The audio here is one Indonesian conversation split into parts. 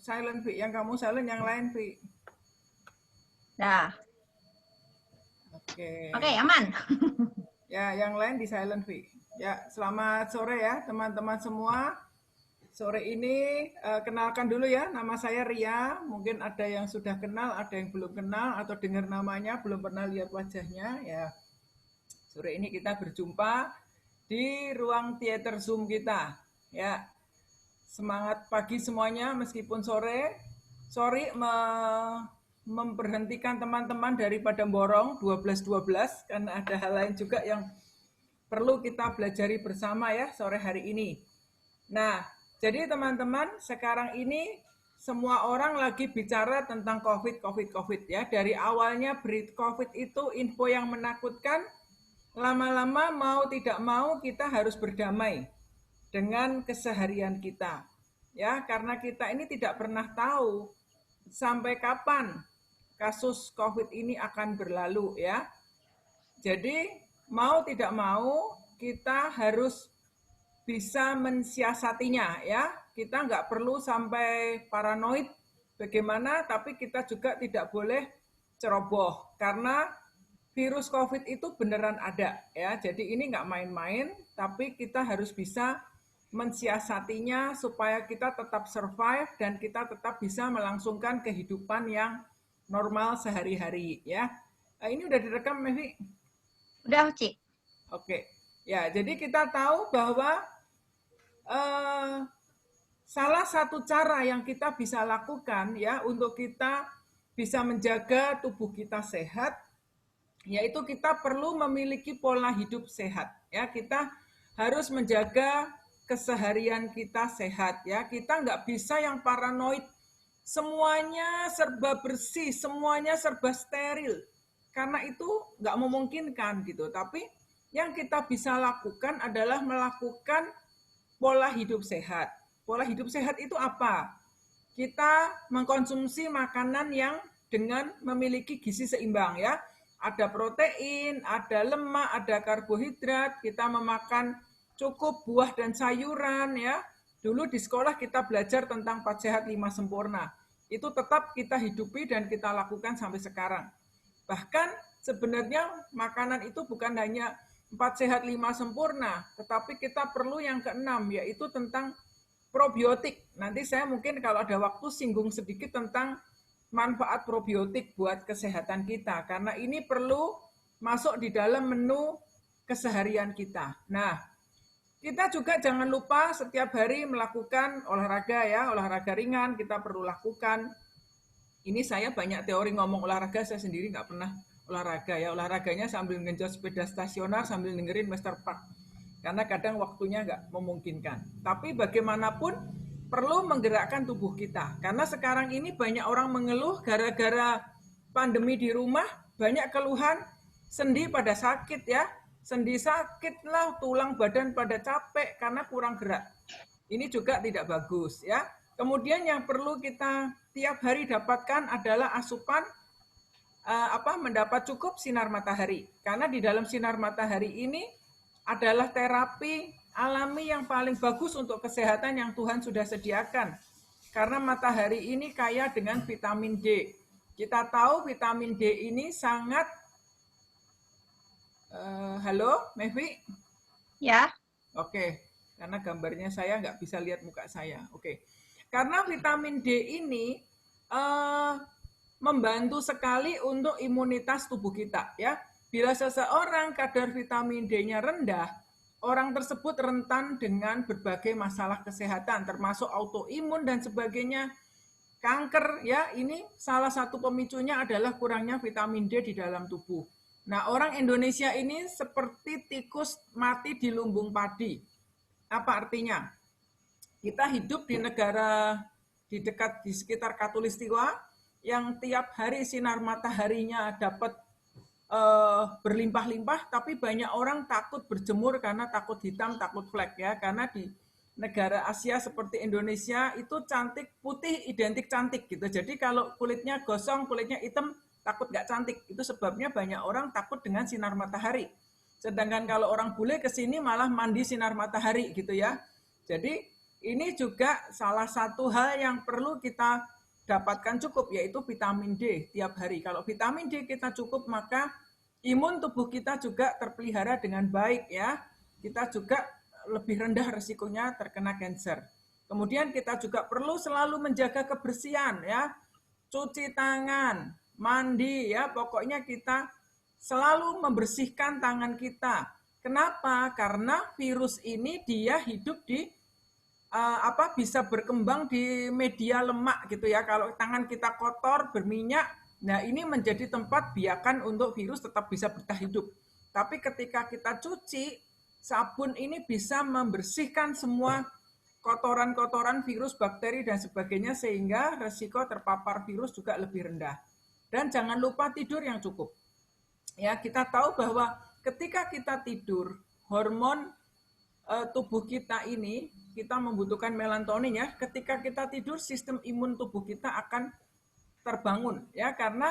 silent, Vi. Yang kamu silent, yang lain, Vi. Dah. Oke. Oke, aman. Ya, yang lain di silent, Vi. Ya, selamat sore ya teman-teman semua. Sore ini kenalkan dulu ya, nama saya Ria. Mungkin ada yang sudah kenal, ada yang belum kenal atau dengar namanya, belum pernah lihat wajahnya. Ya, sore ini kita berjumpa di ruang teater Zoom kita. Ya, semangat pagi semuanya meskipun sore. Sorry memberhentikan teman-teman daripada borong 12-12 karena ada hal lain juga yang perlu kita pelajari bersama ya sore hari ini. Nah, jadi teman-teman sekarang ini semua orang lagi bicara tentang COVID ya. Dari awalnya berita COVID itu info yang menakutkan, lama-lama mau tidak mau kita harus berdamai dengan keseharian kita. Ya, karena kita ini tidak pernah tahu sampai kapan kasus COVID ini akan berlalu ya. Jadi mau tidak mau kita harus bisa mensiasatinya ya. Kita nggak perlu sampai paranoid bagaimana, tapi kita juga tidak boleh ceroboh karena virus COVID itu beneran ada ya. Jadi ini nggak main-main, tapi kita harus bisa mensiasatinya supaya kita tetap survive dan kita tetap bisa melangsungkan kehidupan yang normal sehari-hari ya. Ini udah direkam, Mevi? Udah, Ci. Oke. Ya, jadi kita tahu bahwa salah satu cara yang kita bisa lakukan ya untuk kita bisa menjaga tubuh kita sehat, yaitu kita perlu memiliki pola hidup sehat ya. Kita harus menjaga keseharian kita sehat ya. Kita nggak bisa yang paranoid, semuanya serba bersih, semuanya serba steril, karena itu nggak memungkinkan gitu. Tapi yang kita bisa lakukan adalah melakukan pola hidup sehat. Pola hidup sehat itu apa? Kita mengkonsumsi makanan yang dengan memiliki gizi seimbang ya. Ada protein, ada lemak, ada karbohidrat, kita memakan cukup buah dan sayuran ya. Dulu di sekolah kita belajar tentang 4 sehat 5 sempurna. Itu tetap kita hidupi dan kita lakukan sampai sekarang. Bahkan sebenarnya makanan itu bukan hanya 4 sehat 5 sempurna, tetapi kita perlu yang keenam, yaitu tentang probiotik. Nanti saya mungkin kalau ada waktu singgung sedikit tentang manfaat probiotik buat kesehatan kita, karena ini perlu masuk di dalam menu keseharian kita. Nah, kita juga jangan lupa setiap hari melakukan olahraga ya, olahraga ringan kita perlu lakukan. Ini saya banyak teori ngomong olahraga, saya sendiri nggak pernah olahraga ya. Olahraganya sambil ngenjot sepeda stasioner, sambil dengerin Master Park. Karena kadang waktunya nggak memungkinkan. Tapi bagaimanapun perlu menggerakkan tubuh kita. Karena sekarang ini banyak orang mengeluh gara-gara pandemi di rumah, banyak keluhan, sendi pada sakit ya. Sendi sakit lah, tulang badan pada capek karena kurang gerak. Ini juga tidak bagus ya. Kemudian yang perlu kita tiap hari dapatkan adalah asupan mendapat cukup sinar matahari. Karena di dalam sinar matahari ini adalah terapi alami yang paling bagus untuk kesehatan yang Tuhan sudah sediakan. Karena matahari ini kaya dengan vitamin D. Kita tahu vitamin D ini sangat halo, Mevi? Ya. Oke, karena gambarnya saya nggak bisa lihat muka saya. Oke, karena vitamin D ini membantu sekali untuk imunitas tubuh kita ya. Bila seseorang kadar vitamin D-nya rendah, orang tersebut rentan dengan berbagai masalah kesehatan termasuk autoimun dan sebagainya. Kanker ya, ini salah satu pemicunya adalah kurangnya vitamin D di dalam tubuh. Nah, orang Indonesia ini seperti tikus mati di lumbung padi. Apa artinya? Kita hidup di negara di sekitar Katulistiwa yang tiap hari sinar mataharinya dapat berlimpah-limpah, tapi banyak orang takut berjemur karena takut hitam, takut flek ya. Karena di negara Asia seperti Indonesia itu cantik putih identik cantik gitu. Jadi kalau kulitnya gosong, kulitnya hitam, takut nggak cantik. Itu sebabnya banyak orang takut dengan sinar matahari. Sedangkan kalau orang bule ke sini malah mandi sinar matahari gitu ya. Jadi Ini juga salah satu hal yang perlu kita dapatkan cukup, yaitu vitamin D tiap hari. Kalau vitamin D kita cukup, maka imun tubuh kita juga terpelihara dengan baik ya. Kita juga lebih rendah resikonya terkena kanker. Kemudian kita juga perlu selalu menjaga kebersihan ya. Cuci tangan, mandi ya, pokoknya kita selalu membersihkan tangan kita. Kenapa? Karena virus ini dia hidup di bisa berkembang di media lemak gitu ya. Kalau tangan kita kotor, berminyak, nah ini menjadi tempat biakan untuk virus tetap bisa bertahan hidup. Tapi ketika kita cuci, sabun ini bisa membersihkan semua kotoran-kotoran virus, bakteri, dan sebagainya sehingga resiko terpapar virus juga lebih rendah. Dan jangan lupa tidur yang cukup. Ya, kita tahu bahwa ketika kita tidur, hormon tubuh kita ini, kita membutuhkan melatonin ya. Ketika kita tidur, sistem imun tubuh kita akan terbangun ya, karena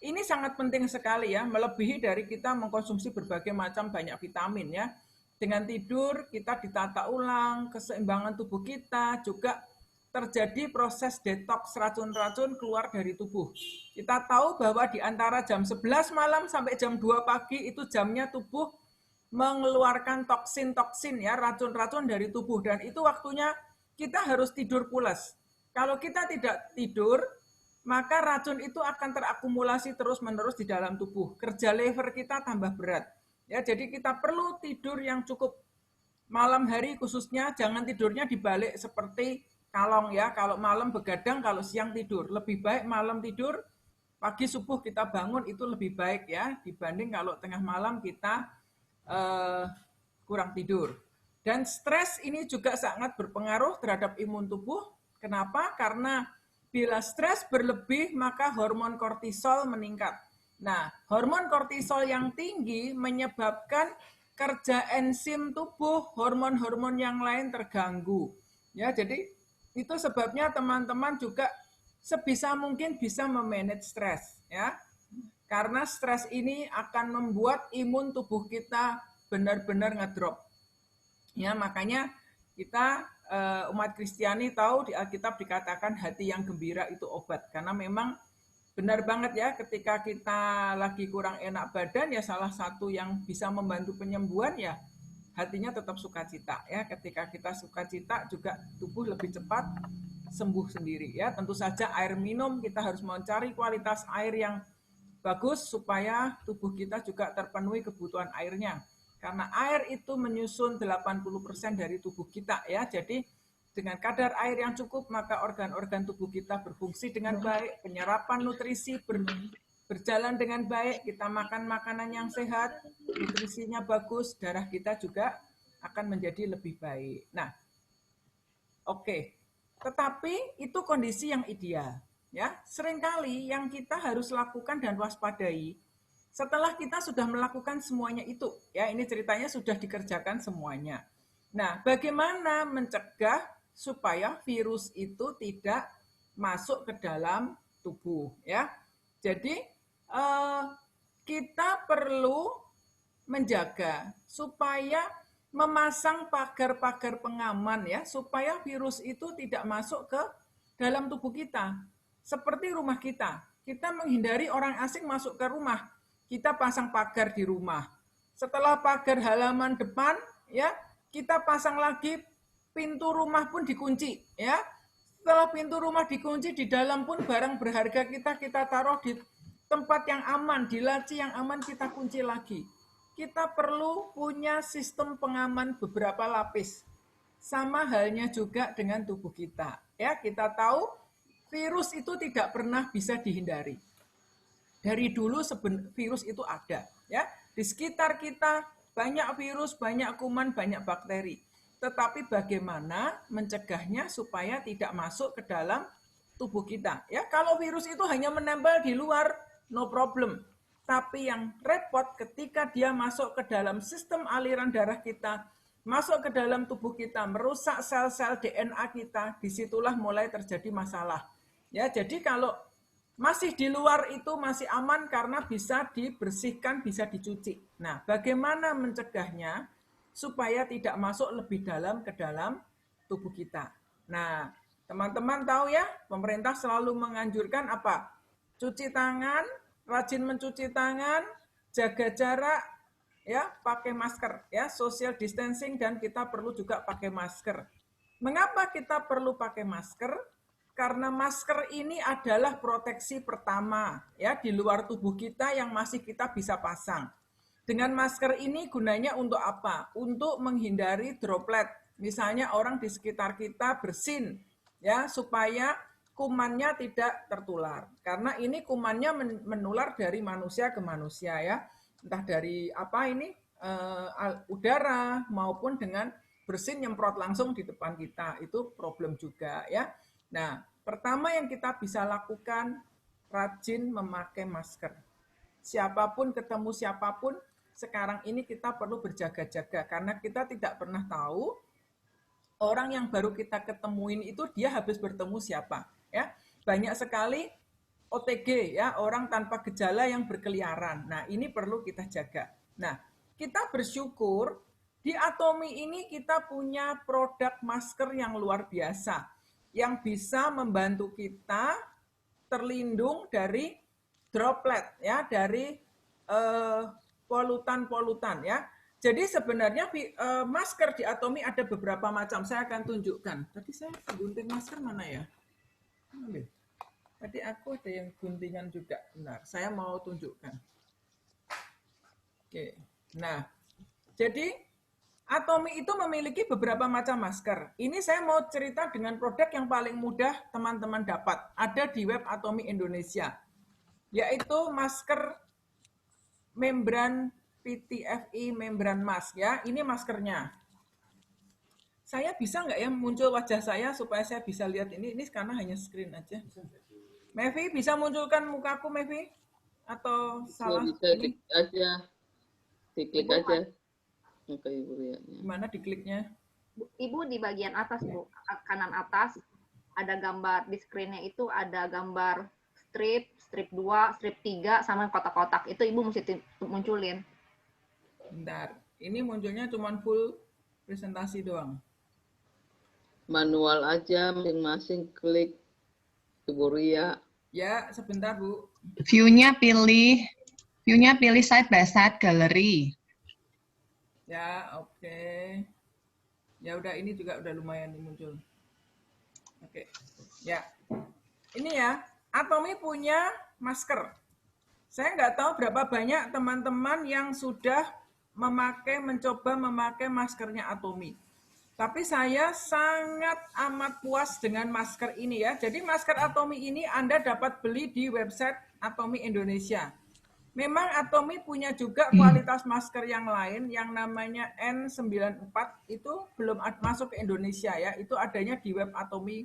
ini sangat penting sekali ya, melebihi dari kita mengkonsumsi berbagai macam banyak vitamin ya. Dengan tidur kita ditata ulang keseimbangan tubuh kita, juga terjadi proses detoks racun-racun keluar dari tubuh. Kita tahu bahwa di antara jam 11 malam sampai jam 2 pagi itu jamnya tubuh mengeluarkan toksin-toksin ya, racun-racun dari tubuh, dan itu waktunya kita harus tidur pulas. Kalau kita tidak tidur, maka racun itu akan terakumulasi terus-menerus di dalam tubuh. Kerja liver kita tambah berat. Ya, jadi kita perlu tidur yang cukup. Malam hari khususnya jangan tidurnya dibalik seperti kalong ya. Kalau malam begadang, kalau siang tidur. Lebih baik malam tidur, pagi subuh kita bangun, itu lebih baik ya dibanding kalau tengah malam kita kurang tidur. Dan stres ini juga sangat berpengaruh terhadap imun tubuh. Kenapa? Karena bila stres berlebih, maka hormon kortisol meningkat. Nah, hormon kortisol yang tinggi menyebabkan kerja enzim tubuh, hormon-hormon yang lain terganggu. Ya, jadi itu sebabnya teman-teman juga sebisa mungkin bisa memanage stres ya. Karena stres ini akan membuat imun tubuh kita benar-benar ngedrop. Ya, makanya kita umat Kristiani tahu di Alkitab dikatakan hati yang gembira itu obat. Karena memang benar banget ya, ketika kita lagi kurang enak badan ya, salah satu yang bisa membantu penyembuhan ya hatinya tetap sukacita ya. Ketika kita sukacita juga tubuh lebih cepat sembuh sendiri ya. Tentu saja air minum, kita harus mencari kualitas air yang bagus supaya tubuh kita juga terpenuhi kebutuhan airnya. Karena air itu menyusun 80% dari tubuh kita ya. Jadi dengan kadar air yang cukup, maka organ-organ tubuh kita berfungsi dengan baik, penyerapan nutrisi berjalan dengan baik, kita makan makanan yang sehat, nutrisinya bagus, darah kita juga akan menjadi lebih baik. Nah, oke. Tetapi itu kondisi yang ideal. Ya, seringkali yang kita harus lakukan dan waspadai setelah kita sudah melakukan semuanya itu, ya ini ceritanya sudah dikerjakan semuanya. Nah, bagaimana mencegah supaya virus itu tidak masuk ke dalam tubuh, ya? Jadi kita perlu menjaga supaya memasang pagar-pagar pengaman ya, supaya virus itu tidak masuk ke dalam tubuh kita. Seperti rumah kita menghindari orang asing masuk ke rumah, kita pasang pagar di rumah. Setelah pagar halaman depan, ya kita pasang lagi pintu rumah pun dikunci, ya. Setelah pintu rumah dikunci, di dalam pun barang berharga kita taruh di tempat yang aman, di laci yang aman kita kunci lagi. Kita perlu punya sistem pengaman beberapa lapis. Sama halnya juga dengan tubuh kita, ya. Kita tahu virus itu tidak pernah bisa dihindari. Dari dulu virus itu ada, ya. Di sekitar kita banyak virus, banyak kuman, banyak bakteri. Tetapi bagaimana mencegahnya supaya tidak masuk ke dalam tubuh kita? Ya, kalau virus itu hanya menempel di luar, no problem. Tapi yang repot ketika dia masuk ke dalam sistem aliran darah kita, masuk ke dalam tubuh kita, merusak sel-sel DNA kita, disitulah mulai terjadi masalah. Ya, jadi kalau masih di luar itu masih aman karena bisa dibersihkan, bisa dicuci. Nah, bagaimana mencegahnya supaya tidak masuk lebih dalam ke dalam tubuh kita. Nah, teman-teman tahu ya, pemerintah selalu menganjurkan apa? Cuci tangan, rajin mencuci tangan, jaga jarak, ya, pakai masker, ya, social distancing, dan kita perlu juga pakai masker. Mengapa kita perlu pakai masker? Karena masker ini adalah proteksi pertama, ya, di luar tubuh kita yang masih kita bisa pasang. Dengan masker ini gunanya untuk apa? Untuk menghindari droplet. Misalnya orang di sekitar kita bersin, ya, supaya kumannya tidak tertular. Karena ini kumannya menular dari manusia ke manusia, ya. Entah dari apa ini, udara maupun dengan bersin nyemprot langsung di depan kita. Itu problem juga, ya. Nah, pertama yang kita bisa lakukan, rajin memakai masker. Siapapun ketemu siapapun, sekarang ini kita perlu berjaga-jaga karena kita tidak pernah tahu orang yang baru kita ketemuin itu dia habis bertemu siapa, ya. Banyak sekali OTG, ya, orang tanpa gejala yang berkeliaran. Nah, ini perlu kita jaga. Nah, kita bersyukur di Atomi ini kita punya produk masker yang luar biasa yang bisa membantu kita terlindung dari droplet, ya, dari polutan-polutan, ya. Jadi sebenarnya masker di Atomi ada beberapa macam. Saya akan tunjukkan. Tadi saya gunting masker mana ya? Tadi aku ada yang guntingan juga. Benar, saya mau tunjukkan. Oke. Nah, jadi Atomi itu memiliki beberapa macam masker. Ini saya mau cerita dengan produk yang paling mudah teman-teman dapat. Ada di web Atomi Indonesia, yaitu masker membran PTFE membran mask, ya. Ini maskernya. Saya bisa nggak ya muncul wajah saya supaya saya bisa lihat ini? Ini karena hanya screen aja. Mevi, bisa munculkan mukaku, Mevi? Atau salah? Bisa klik aja. Diklik aja. Oke, Ibu ya. Gimana dikliknya? Ibu di bagian atas, Bu. Kanan atas ada gambar di screen-nya itu ada gambar strip 2, strip 3 sama kotak-kotak. Itu Ibu mesti munculin. Bentar, ini munculnya cuma full presentasi doang. Manual aja masing-masing klik, Ibu Ria. Ya, sebentar, Bu. View-nya pilih side by side gallery. Ya, oke. Ya udah, ini juga udah lumayan muncul. Oke. Ya. Ini ya, Atomi punya masker. Saya nggak tahu berapa banyak teman-teman yang sudah mencoba memakai maskernya Atomi. Tapi saya sangat amat puas dengan masker ini, ya. Jadi masker Atomi ini Anda dapat beli di website Atomi Indonesia. Memang Atomi punya juga kualitas masker yang lain yang namanya N94, itu belum masuk ke Indonesia, ya. Itu adanya di web Atomi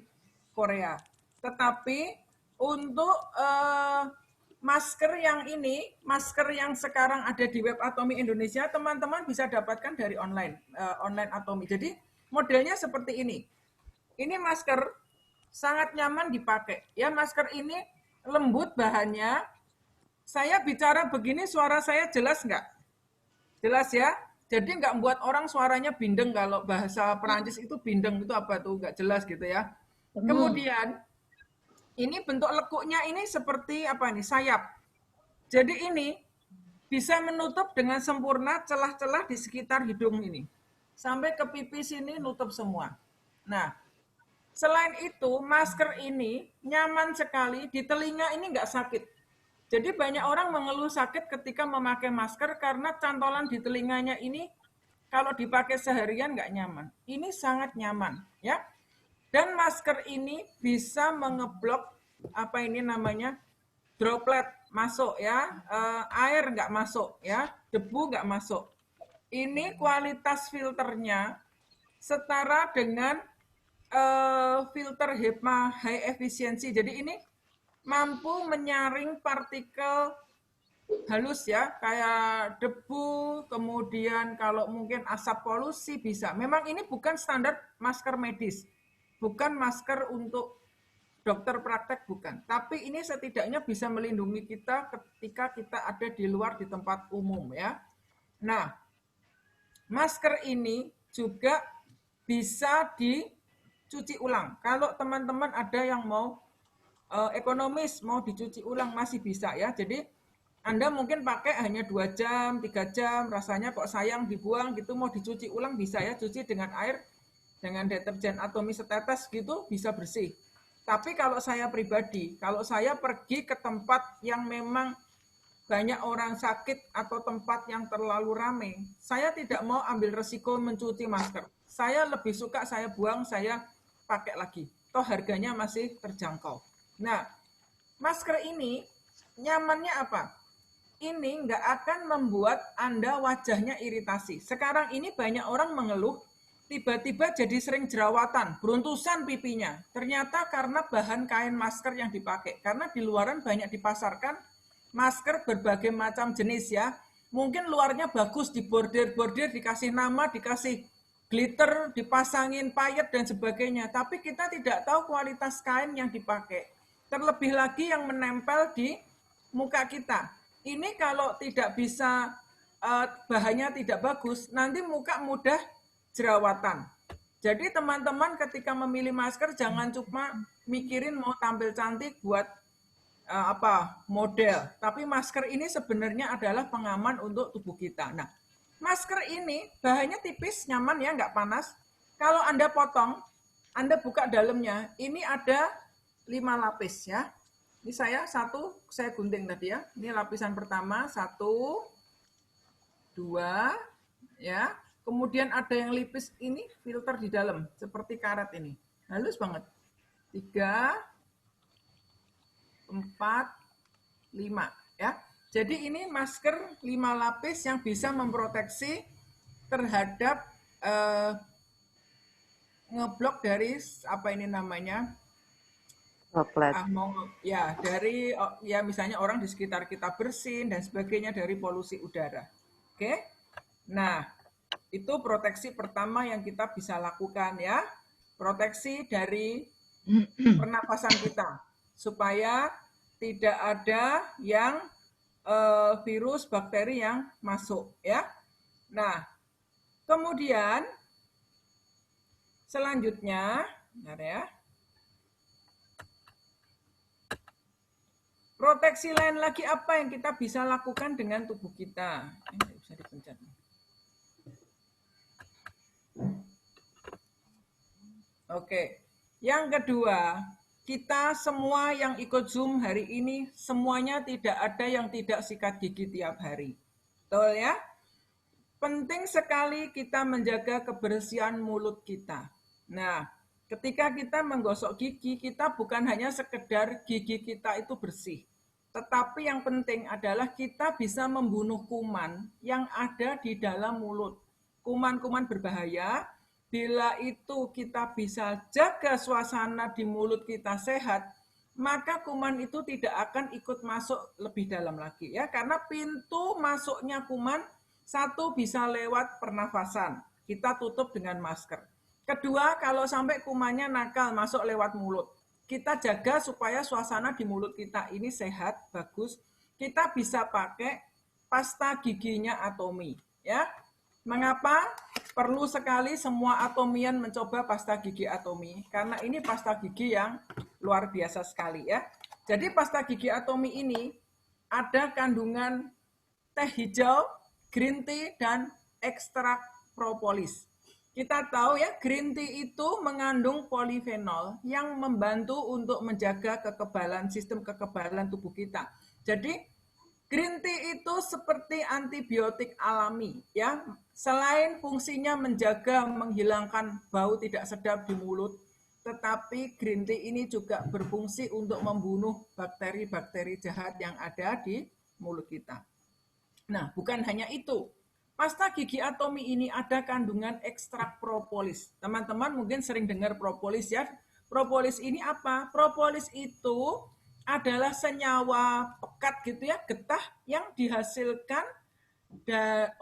Korea. Tetapi untuk masker yang ini, masker yang sekarang ada di web Atomi Indonesia, teman-teman bisa dapatkan dari online Atomi. Jadi modelnya seperti ini. Ini masker sangat nyaman dipakai. Ya, masker ini lembut bahannya. Saya bicara begini, suara saya jelas nggak? Jelas ya? Jadi nggak membuat orang suaranya bindeng. Kalau bahasa Perancis itu bindeng itu apa tuh? Nggak jelas gitu ya. Kemudian ini bentuk lekuknya ini seperti apa nih? Sayap. Jadi ini bisa menutup dengan sempurna celah-celah di sekitar hidung ini. Sampai ke pipi sini nutup semua. Nah, selain itu masker ini nyaman sekali, di telinga ini nggak sakit. Jadi banyak orang mengeluh sakit ketika memakai masker karena cantolan di telinganya ini kalau dipakai seharian nggak nyaman. Ini sangat nyaman, ya. Dan masker ini bisa mengeblok apa ini namanya droplet masuk, ya, air nggak masuk, ya, debu nggak masuk. Ini kualitas filternya setara dengan filter HEPA high efficiency. Jadi ini mampu menyaring partikel halus, ya, kayak debu, kemudian kalau mungkin asap polusi bisa. Memang ini bukan standar masker medis. Bukan masker untuk dokter praktek, bukan. Tapi ini setidaknya bisa melindungi kita ketika kita ada di luar di tempat umum, ya. Nah, masker ini juga bisa cuci ulang. Kalau teman-teman ada yang mau ekonomis, mau dicuci ulang masih bisa ya. Jadi Anda mungkin pakai hanya 2 jam, 3 jam, rasanya kok sayang dibuang gitu, mau dicuci ulang bisa ya, cuci dengan air, dengan deterjen Atomy setetes gitu bisa bersih. Tapi kalau saya pribadi, kalau saya pergi ke tempat yang memang banyak orang sakit atau tempat yang terlalu ramai, saya tidak mau ambil resiko mencuci masker. Saya lebih suka saya buang, saya pakai lagi. Toh harganya masih terjangkau. Nah, masker ini nyamannya apa? Ini nggak akan membuat Anda wajahnya iritasi. Sekarang ini banyak orang mengeluh, tiba-tiba jadi sering jerawatan, beruntusan pipinya. Ternyata karena bahan kain masker yang dipakai. Karena di luaran banyak dipasarkan masker berbagai macam jenis ya. Mungkin luarnya bagus, di bordir-bordir, dikasih nama, dikasih glitter, dipasangin payet dan sebagainya. Tapi kita tidak tahu kualitas kain yang dipakai. Terlebih lagi yang menempel di muka kita. Ini kalau tidak bisa bahannya tidak bagus, nanti muka mudah jerawatan. Jadi teman-teman ketika memilih masker jangan cuma mikirin mau tampil cantik buat model, tapi masker ini sebenarnya adalah pengaman untuk tubuh kita. Nah, masker ini bahannya tipis, nyaman ya, nggak panas. Kalau Anda potong, Anda buka dalamnya, ini ada 5 lapis ya. Ini saya gunting tadi ya. Ini lapisan pertama, 1, 2, ya. Kemudian ada yang lipis ini filter di dalam, seperti karet ini. Halus banget. 3, 4, 5 ya. Jadi ini masker 5 lapis yang bisa memproteksi terhadap ngeblok dari apa ini namanya? Droplet. Ya, dari ya misalnya orang di sekitar kita bersin dan sebagainya dari polusi udara. Oke. Nah, itu proteksi pertama yang kita bisa lakukan ya. Proteksi dari pernapasan kita supaya tidak ada yang virus, bakteri yang masuk ya. Nah, kemudian selanjutnya, bentar ya. Proteksi lain lagi apa yang kita bisa lakukan dengan tubuh kita? Ini bisa dipencet. Oke, yang kedua, kita semua yang ikut Zoom hari ini, semuanya tidak ada yang tidak sikat gigi tiap hari. Betul ya? Penting sekali kita menjaga kebersihan mulut kita. Nah, ketika kita menggosok gigi, kita bukan hanya sekedar gigi kita itu bersih. Tetapi yang penting adalah kita bisa membunuh kuman yang ada di dalam mulut. Kuman-kuman berbahaya. Bila itu kita bisa jaga suasana di mulut kita sehat, maka kuman itu tidak akan ikut masuk lebih dalam lagi ya, karena pintu masuknya kuman satu bisa lewat pernafasan, kita tutup dengan masker. Kedua, kalau sampai kumannya nakal masuk lewat mulut, kita jaga supaya suasana di mulut kita ini sehat, bagus. Kita bisa pakai pasta giginya Atomy ya. Mengapa perlu sekali semua atomian mencoba pasta gigi Atomy? Karena ini pasta gigi yang luar biasa sekali ya. Jadi pasta gigi Atomy ini ada kandungan teh hijau, green tea, dan ekstrak propolis. Kita tahu ya, green tea itu mengandung polifenol yang membantu untuk menjaga kekebalan, sistem kekebalan tubuh kita. Jadi green tea itu seperti antibiotik alami ya. Selain fungsinya menjaga menghilangkan bau tidak sedap di mulut, tetapi green tea ini juga berfungsi untuk membunuh bakteri-bakteri jahat yang ada di mulut kita. Nah, bukan hanya itu. Pasta gigi Atomy ini ada kandungan ekstrak propolis. Teman-teman mungkin sering dengar propolis ya. Propolis ini apa? Propolis itu adalah senyawa pekat gitu ya, getah yang dihasilkan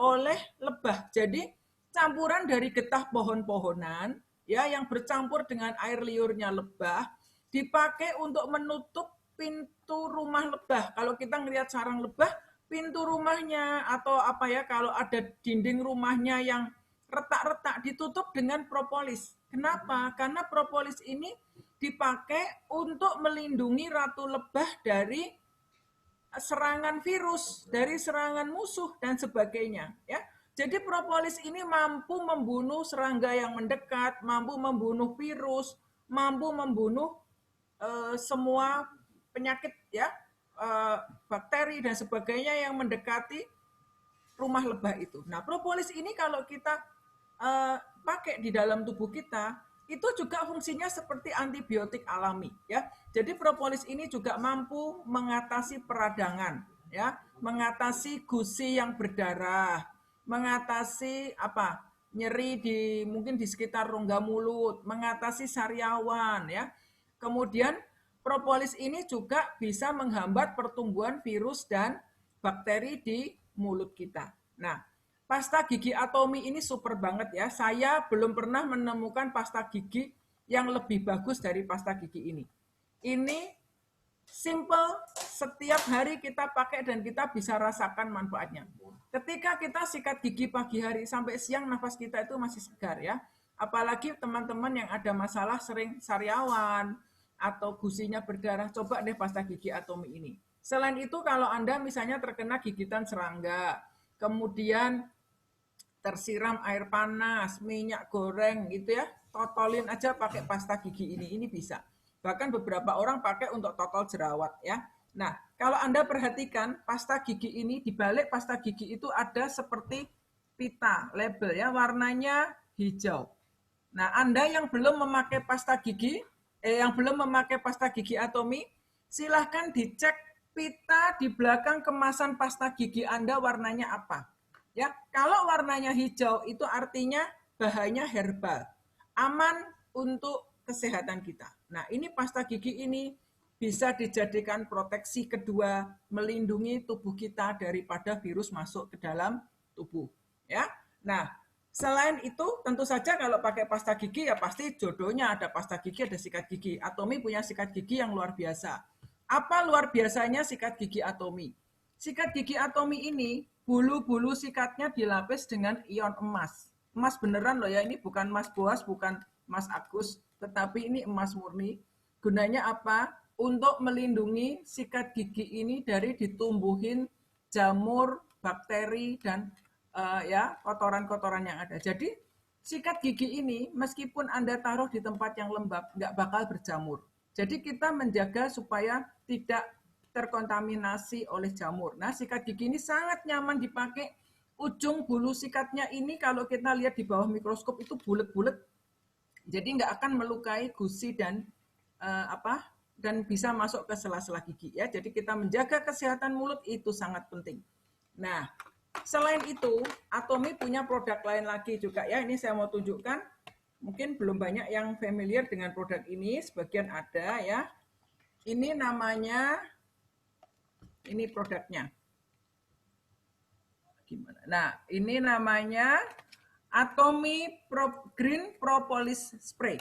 oleh lebah. Jadi campuran dari getah pohon-pohonan ya yang bercampur dengan air liurnya lebah dipakai untuk menutup pintu rumah lebah. Kalau kita ngelihat sarang lebah, pintu rumahnya atau apa ya, kalau ada dinding rumahnya yang retak-retak ditutup dengan propolis. Kenapa? Karena propolis ini dipakai untuk melindungi ratu lebah dari serangan virus, dari serangan musuh dan sebagainya, ya. Jadi propolis ini mampu membunuh serangga yang mendekat, mampu membunuh virus, mampu membunuh semua penyakit, ya, bakteri dan sebagainya yang mendekati rumah lebah itu. Nah, propolis ini kalau kita pakai di dalam tubuh kita, itu juga fungsinya seperti antibiotik alami, ya. Jadi propolis ini juga mampu mengatasi peradangan, ya, mengatasi gusi yang berdarah, mengatasi nyeri mungkin di sekitar rongga mulut, mengatasi sariawan, ya. Kemudian propolis ini juga bisa menghambat pertumbuhan virus dan bakteri di mulut kita. Nah, pasta gigi Atomy ini super banget ya. Saya belum pernah menemukan pasta gigi yang lebih bagus dari pasta gigi ini. Ini simple, setiap hari kita pakai dan kita bisa rasakan manfaatnya. Ketika kita sikat gigi pagi hari sampai siang, nafas kita itu masih segar ya. Apalagi teman-teman yang ada masalah sering sariawan atau gusinya berdarah, coba deh pasta gigi Atomy ini. Selain itu, kalau Anda misalnya terkena gigitan serangga, kemudian tersiram air panas, minyak goreng gitu ya, totolin aja pakai pasta gigi ini bisa. Bahkan beberapa orang pakai untuk totol jerawat ya. Nah, kalau Anda perhatikan pasta gigi ini, di balik pasta gigi itu ada seperti pita, label ya, warnanya hijau. Nah, Anda yang belum memakai pasta gigi, Atomy, silahkan dicek pita di belakang kemasan pasta gigi Anda warnanya apa. Ya, kalau warnanya hijau itu artinya bahannya herbal, aman untuk kesehatan kita. Nah, ini pasta gigi ini bisa dijadikan proteksi kedua, melindungi tubuh kita daripada virus masuk ke dalam tubuh. Ya, nah selain itu tentu saja kalau pakai pasta gigi ya pasti jodohnya ada pasta gigi, ada sikat gigi. Atomy punya sikat gigi yang luar biasa. Apa luar biasanya sikat gigi Atomy? Sikat gigi Atomy ini bulu-bulu sikatnya dilapis dengan ion emas. Emas beneran loh ya, ini bukan emas boas, bukan emas Agus, tetapi ini emas murni. Gunanya apa? Untuk melindungi sikat gigi ini dari ditumbuhin jamur, bakteri, dan ya kotoran-kotoran yang ada. Jadi sikat gigi ini meskipun Anda taruh di tempat yang lembab, nggak bakal berjamur. Jadi kita menjaga supaya tidak terkontaminasi oleh jamur. Nah, sikat gigi ini sangat nyaman dipakai. Ujung bulu sikatnya ini kalau kita lihat di bawah mikroskop itu bulet-bulet. Jadi nggak akan melukai gusi dan dan bisa masuk ke sela-sela gigi ya. Jadi kita menjaga kesehatan mulut itu sangat penting. Nah, selain itu, Atomy punya produk lain lagi juga ya. Ini saya mau tunjukkan. Mungkin belum banyak yang familiar dengan produk ini, sebagian ada ya. Ini namanya, ini produknya. Gimana? Nah, ini namanya Atomy Green Propolis Spray.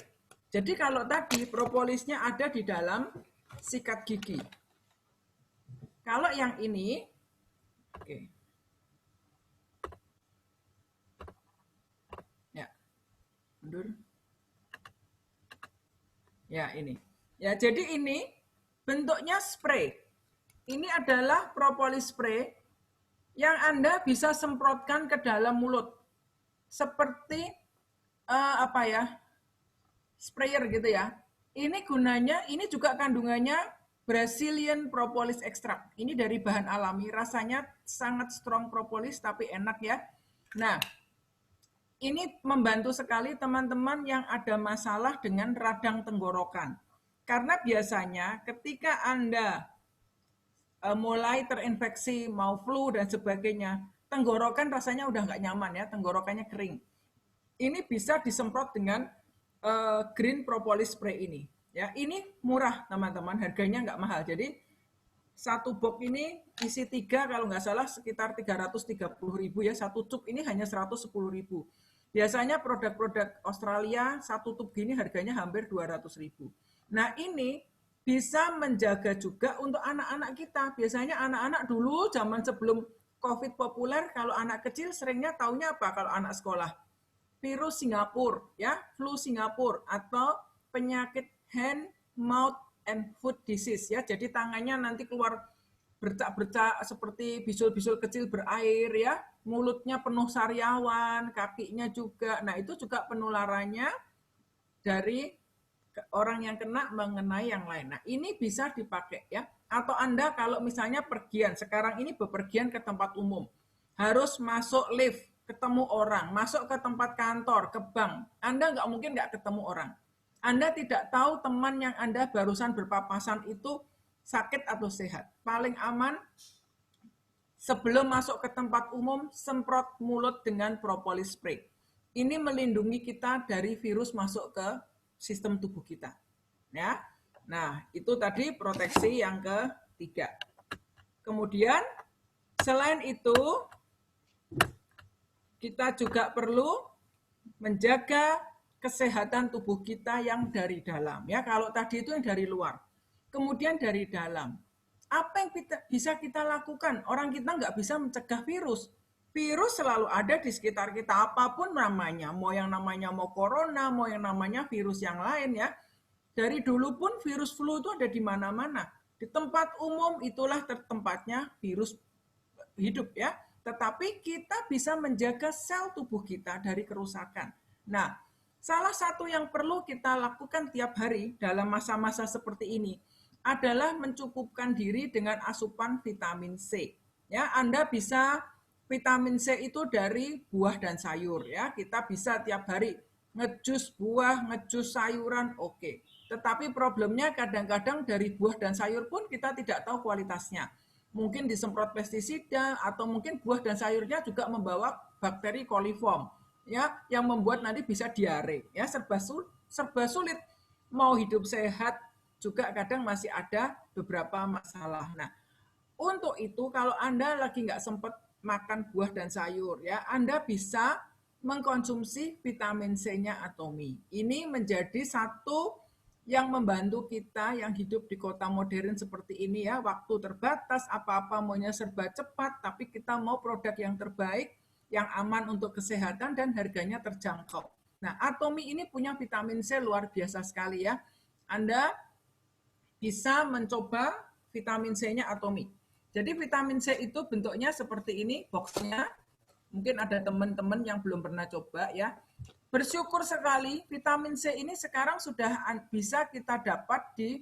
Jadi kalau tadi propolisnya ada di dalam sikat gigi. Kalau yang ini, oke. Ya, mundur. Ya, ini. Ya, jadi ini bentuknya spray. Ini adalah propolis spray yang Anda bisa semprotkan ke dalam mulut. Seperti sprayer gitu ya. Ini gunanya, ini juga kandungannya Brazilian Propolis Extract. Ini dari bahan alami, rasanya sangat strong propolis tapi enak ya. Nah, ini membantu sekali teman-teman yang ada masalah dengan radang tenggorokan. Karena biasanya ketika Anda mulai terinfeksi, mau flu dan sebagainya, tenggorokan rasanya udah nggak nyaman ya, tenggorokannya kering. Ini bisa disemprot dengan Green Propolis Spray ini. Ya, ini murah teman-teman, harganya nggak mahal. Jadi satu box ini isi 3 kalau nggak salah sekitar 330.000 ya. Satu tube ini hanya 110.000. Biasanya produk-produk Australia satu tube gini harganya hampir 200.000. Nah, ini bisa menjaga juga untuk anak-anak kita. Biasanya anak-anak dulu zaman sebelum COVID populer, kalau anak kecil seringnya taunya apa kalau anak sekolah? virus Singapura, ya, flu Singapura atau penyakit hand, mouth, and foot disease, ya. Jadi tangannya nanti keluar bercak-bercak seperti bisul-bisul kecil berair, ya, mulutnya penuh sariawan, kakinya juga. Nah, itu juga penularannya dari orang yang kena mengenai yang lain. Nah, ini bisa dipakai, ya. Atau Anda kalau misalnya pergian, sekarang ini bepergian ke tempat umum, harus masuk lift, ketemu orang, masuk ke tempat kantor, ke bank, Anda nggak mungkin nggak ketemu orang. Anda tidak tahu teman yang Anda barusan berpapasan itu sakit atau sehat. Paling aman, sebelum masuk ke tempat umum, semprot mulut dengan propolis spray. Ini melindungi kita dari virus masuk ke sistem tubuh kita. Ya. Nah, itu tadi proteksi yang ketiga. Kemudian, selain itu, kita juga perlu menjaga kesehatan tubuh kita yang dari dalam. Ya, kalau tadi itu yang dari luar. Kemudian dari dalam. Apa yang bisa kita lakukan? Orang kita nggak bisa mencegah virus. Virus selalu ada di sekitar kita, apapun namanya. Mau yang namanya mau corona, mau yang namanya virus yang lain, ya. Dari dulu pun virus flu itu ada di mana-mana. Di tempat umum itulah tempatnya virus hidup, ya. Tetapi kita bisa menjaga sel tubuh kita dari kerusakan. Nah, salah satu yang perlu kita lakukan tiap hari dalam masa-masa seperti ini adalah mencukupkan diri dengan asupan vitamin C. Ya, Anda bisa vitamin C itu dari buah dan sayur, ya. Kita bisa tiap hari ngejus buah, ngejus sayuran, oke. Tetapi problemnya kadang-kadang dari buah dan sayur pun kita tidak tahu kualitasnya. Mungkin disemprot pestisida atau mungkin buah dan sayurnya juga membawa bakteri coliform, ya, yang membuat nanti bisa diare, ya, serba sulit. Mau hidup sehat juga kadang masih ada beberapa masalah. Nah, untuk itu kalau Anda lagi nggak sempat makan buah dan sayur, ya, Anda bisa mengkonsumsi vitamin C-nya Atomy. Ini menjadi satu yang membantu kita yang hidup di kota modern seperti ini, ya, waktu terbatas, apa-apa maunya serba cepat, tapi kita mau produk yang terbaik, yang aman untuk kesehatan dan harganya terjangkau. Nah, Atomy ini punya vitamin C luar biasa sekali, ya. Anda bisa mencoba vitamin C-nya Atomy. Jadi vitamin C itu bentuknya seperti ini, boxnya. Mungkin ada teman-teman yang belum pernah coba, ya. Bersyukur sekali vitamin C ini sekarang sudah bisa kita dapat di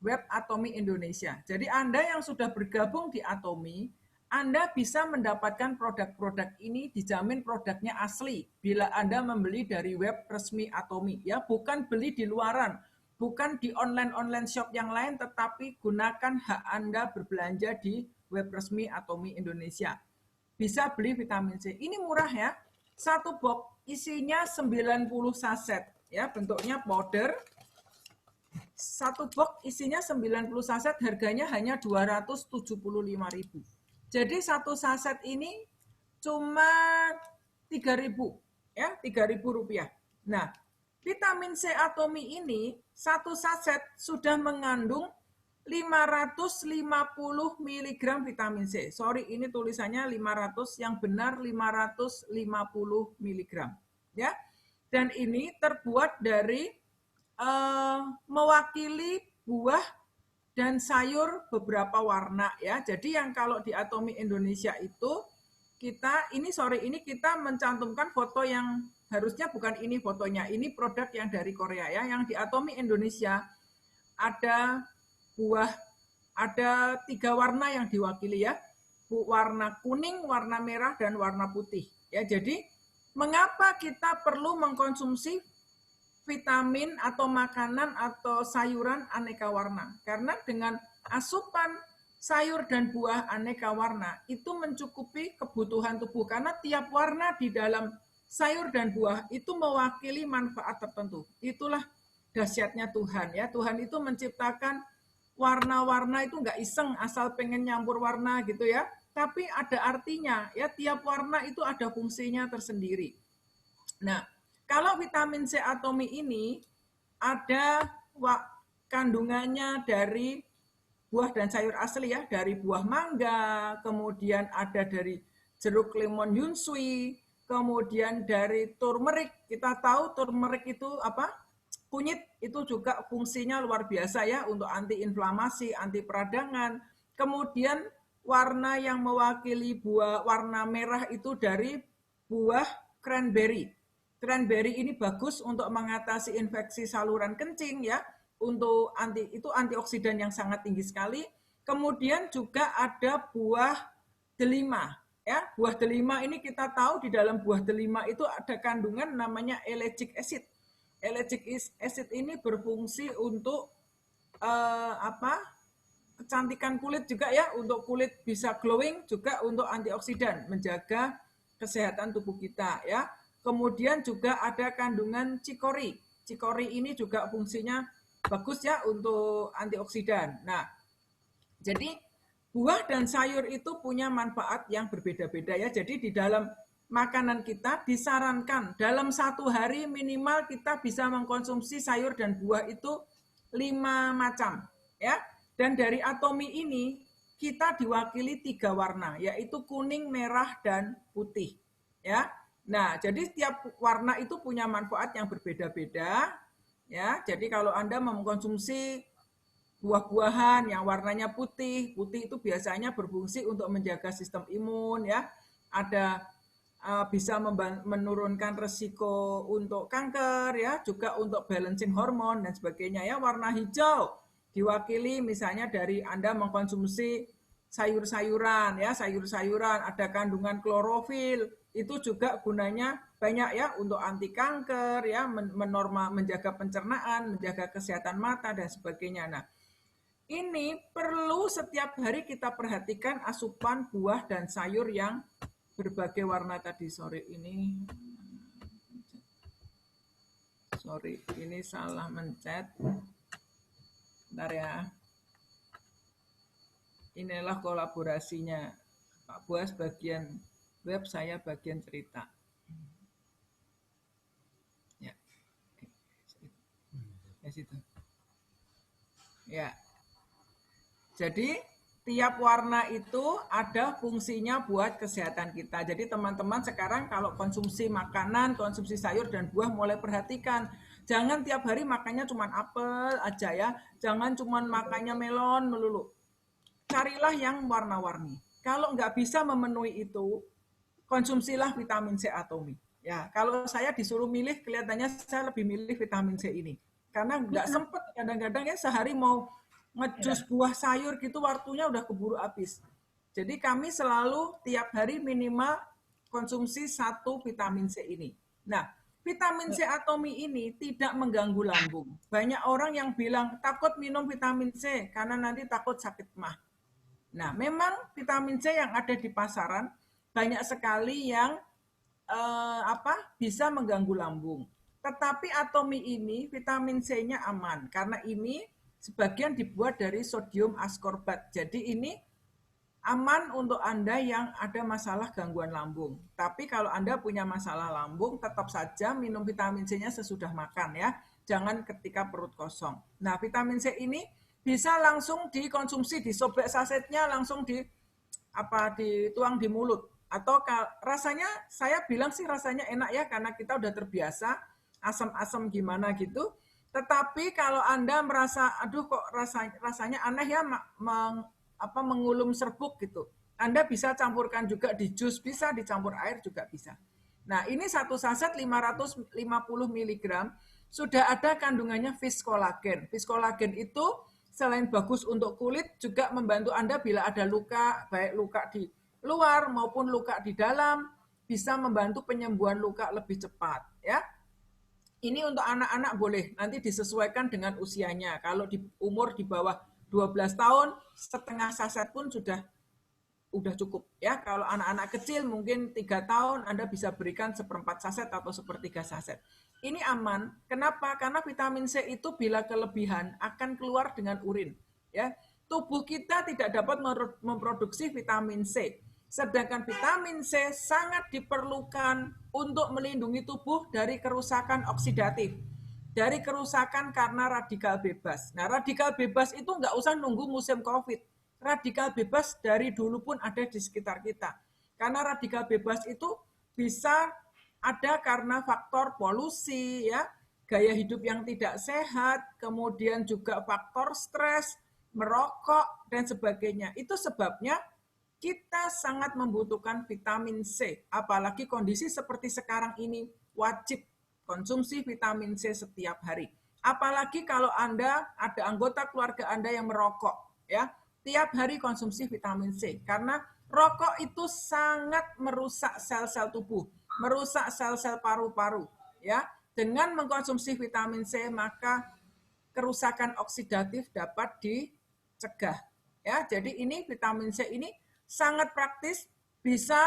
web Atomy Indonesia. Jadi Anda yang sudah bergabung di Atomy, Anda bisa mendapatkan produk-produk ini, dijamin produknya asli bila Anda membeli dari web resmi Atomy, ya, bukan beli di luaran, bukan di online shop yang lain, tetapi gunakan hak Anda berbelanja di web resmi Atomy Indonesia. Bisa beli vitamin C. Ini murah, ya. Satu box isinya 90 saset, ya, bentuknya powder. Satu box isinya 90 saset, harganya hanya 275.000. Jadi satu saset ini cuma 3.000, ya, 3.000 rupiah. Nah, vitamin C Atomy ini satu saset sudah mengandung 550 mg vitamin C. Sorry, ini tulisannya 500, yang benar 550 mg. Ya. Dan ini terbuat dari mewakili buah dan sayur beberapa warna, ya. Jadi yang kalau di Atomy Indonesia itu ini kita mencantumkan foto yang harusnya bukan ini fotonya. Ini produk yang dari Korea, ya. Yang di Atomy Indonesia ada buah, ada 3 warna yang diwakili, ya. Warna kuning, warna merah, dan warna putih. Ya, jadi mengapa kita perlu mengkonsumsi vitamin atau makanan atau sayuran aneka warna? Karena dengan asupan sayur dan buah aneka warna itu mencukupi kebutuhan tubuh, karena tiap warna di dalam sayur dan buah itu mewakili manfaat tertentu. Itulah dahsyatnya Tuhan, ya. Tuhan itu menciptakan warna-warna itu nggak iseng asal pengen nyampur warna gitu, ya, tapi ada artinya, ya. Tiap warna itu ada fungsinya tersendiri. Nah, kalau vitamin C Atomy ini ada kandungannya dari buah dan sayur asli, ya, dari buah mangga, kemudian ada dari jeruk lemon yunsui, Kemudian dari turmeric, kita tahu turmeric itu apa? Kunyit itu juga fungsinya luar biasa ya untuk antiinflamasi, anti peradangan. Kemudian warna yang mewakili buah warna merah itu dari buah cranberry. Cranberry ini bagus untuk mengatasi infeksi saluran kencing ya, untuk antioksidan yang sangat tinggi sekali. Kemudian juga ada buah delima ya. Buah delima ini kita tahu di dalam buah delima itu ada kandungan namanya ellagic acid. Ellagic acid ini berfungsi untuk kecantikan kulit juga ya, untuk kulit bisa glowing, juga untuk antioksidan, menjaga kesehatan tubuh kita ya. Kemudian juga ada kandungan cikori. Cikori ini juga fungsinya bagus ya untuk antioksidan. Nah, jadi buah dan sayur itu punya manfaat yang berbeda-beda ya. Jadi di dalam makanan kita disarankan dalam 1 hari minimal kita bisa mengkonsumsi sayur dan buah itu 5 macam ya. Dan dari atomi ini kita diwakili 3 warna, yaitu kuning, merah, dan putih ya. Nah, jadi setiap warna itu punya manfaat yang berbeda-beda ya. Jadi kalau Anda mengkonsumsi buah-buahan yang warnanya putih, putih itu biasanya berfungsi untuk menjaga sistem imun ya. Ada bisa menurunkan resiko untuk kanker ya, juga untuk balancing hormon dan sebagainya ya. Warna hijau diwakili misalnya dari Anda mengkonsumsi sayur-sayuran ya, sayur-sayuran ada kandungan klorofil, itu juga gunanya banyak ya untuk anti kanker ya, menjaga pencernaan, menjaga kesehatan mata dan sebagainya. Nah, ini perlu setiap hari kita perhatikan asupan buah dan sayur yang berbagai warna tadi. Sorry, ini salah mencet. Bentar ya. Inilah kolaborasinya. Pak Buas bagian web, saya bagian cerita. Ya. Ya situ. Ya. Jadi tiap warna itu ada fungsinya buat kesehatan kita. Jadi teman-teman sekarang kalau konsumsi makanan, konsumsi sayur dan buah mulai perhatikan. Jangan tiap hari makannya cuma apel aja ya. Jangan cuma makannya melon melulu. Carilah yang warna-warni. Kalau nggak bisa memenuhi itu, konsumsilah vitamin C atomi. Ya, kalau saya disuruh milih, kelihatannya saya lebih milih vitamin C ini. Karena nggak sempet kadang-kadang ya sehari mau ngejus buah sayur gitu waktunya udah keburu habis. Jadi kami selalu tiap hari minimal konsumsi 1 vitamin C ini. Nah, vitamin C atomi ini tidak mengganggu lambung. Banyak orang yang bilang takut minum vitamin C karena nanti takut sakit mah. Nah, memang vitamin C yang ada di pasaran banyak sekali yang bisa mengganggu lambung. Tetapi atomi ini vitamin C-nya aman karena ini sebagian dibuat dari sodium askorbat. Jadi ini aman untuk Anda yang ada masalah gangguan lambung. Tapi kalau Anda punya masalah lambung, tetap saja minum vitamin C-nya sesudah makan ya. Jangan ketika perut kosong. Nah, vitamin C ini bisa langsung dikonsumsi, disobek sasetnya langsung dituang di mulut. Atau rasanya, saya bilang sih rasanya enak ya, karena kita udah terbiasa asam-asam gimana gitu. Tetapi kalau Anda merasa, aduh kok rasanya aneh ya, mengulum serbuk gitu. Anda bisa campurkan juga di jus, bisa dicampur air juga bisa. Nah, ini 1 saset 550 mg, sudah ada kandungannya fiskolagen. Fiskolagen itu selain bagus untuk kulit, juga membantu Anda bila ada luka, baik luka di luar maupun luka di dalam, bisa membantu penyembuhan luka lebih cepat ya. Ini untuk anak-anak boleh, nanti disesuaikan dengan usianya. Kalau di umur di bawah 12 tahun, setengah saset pun sudah cukup ya. Kalau anak-anak kecil mungkin 3 tahun Anda bisa berikan 1/4 saset atau 1/3 saset. Ini aman. Kenapa? Karena vitamin C itu bila kelebihan akan keluar dengan urin ya. Tubuh kita tidak dapat memproduksi vitamin C. Sedangkan vitamin C sangat diperlukan untuk melindungi tubuh dari kerusakan oksidatif, dari kerusakan karena radikal bebas. Nah, radikal bebas itu nggak usah nunggu musim COVID. Radikal bebas dari dulu pun ada di sekitar kita. Karena radikal bebas itu bisa ada karena faktor polusi, ya, gaya hidup yang tidak sehat, kemudian juga faktor stres, merokok, dan sebagainya. Itu sebabnya kita sangat membutuhkan vitamin C, apalagi kondisi seperti sekarang ini wajib konsumsi vitamin C setiap hari. Apalagi kalau Anda ada anggota keluarga Anda yang merokok, ya, tiap hari konsumsi vitamin C karena rokok itu sangat merusak sel-sel tubuh, merusak sel-sel paru-paru, ya. Dengan mengkonsumsi vitamin C maka kerusakan oksidatif dapat dicegah, ya. Jadi ini vitamin C ini sangat praktis, bisa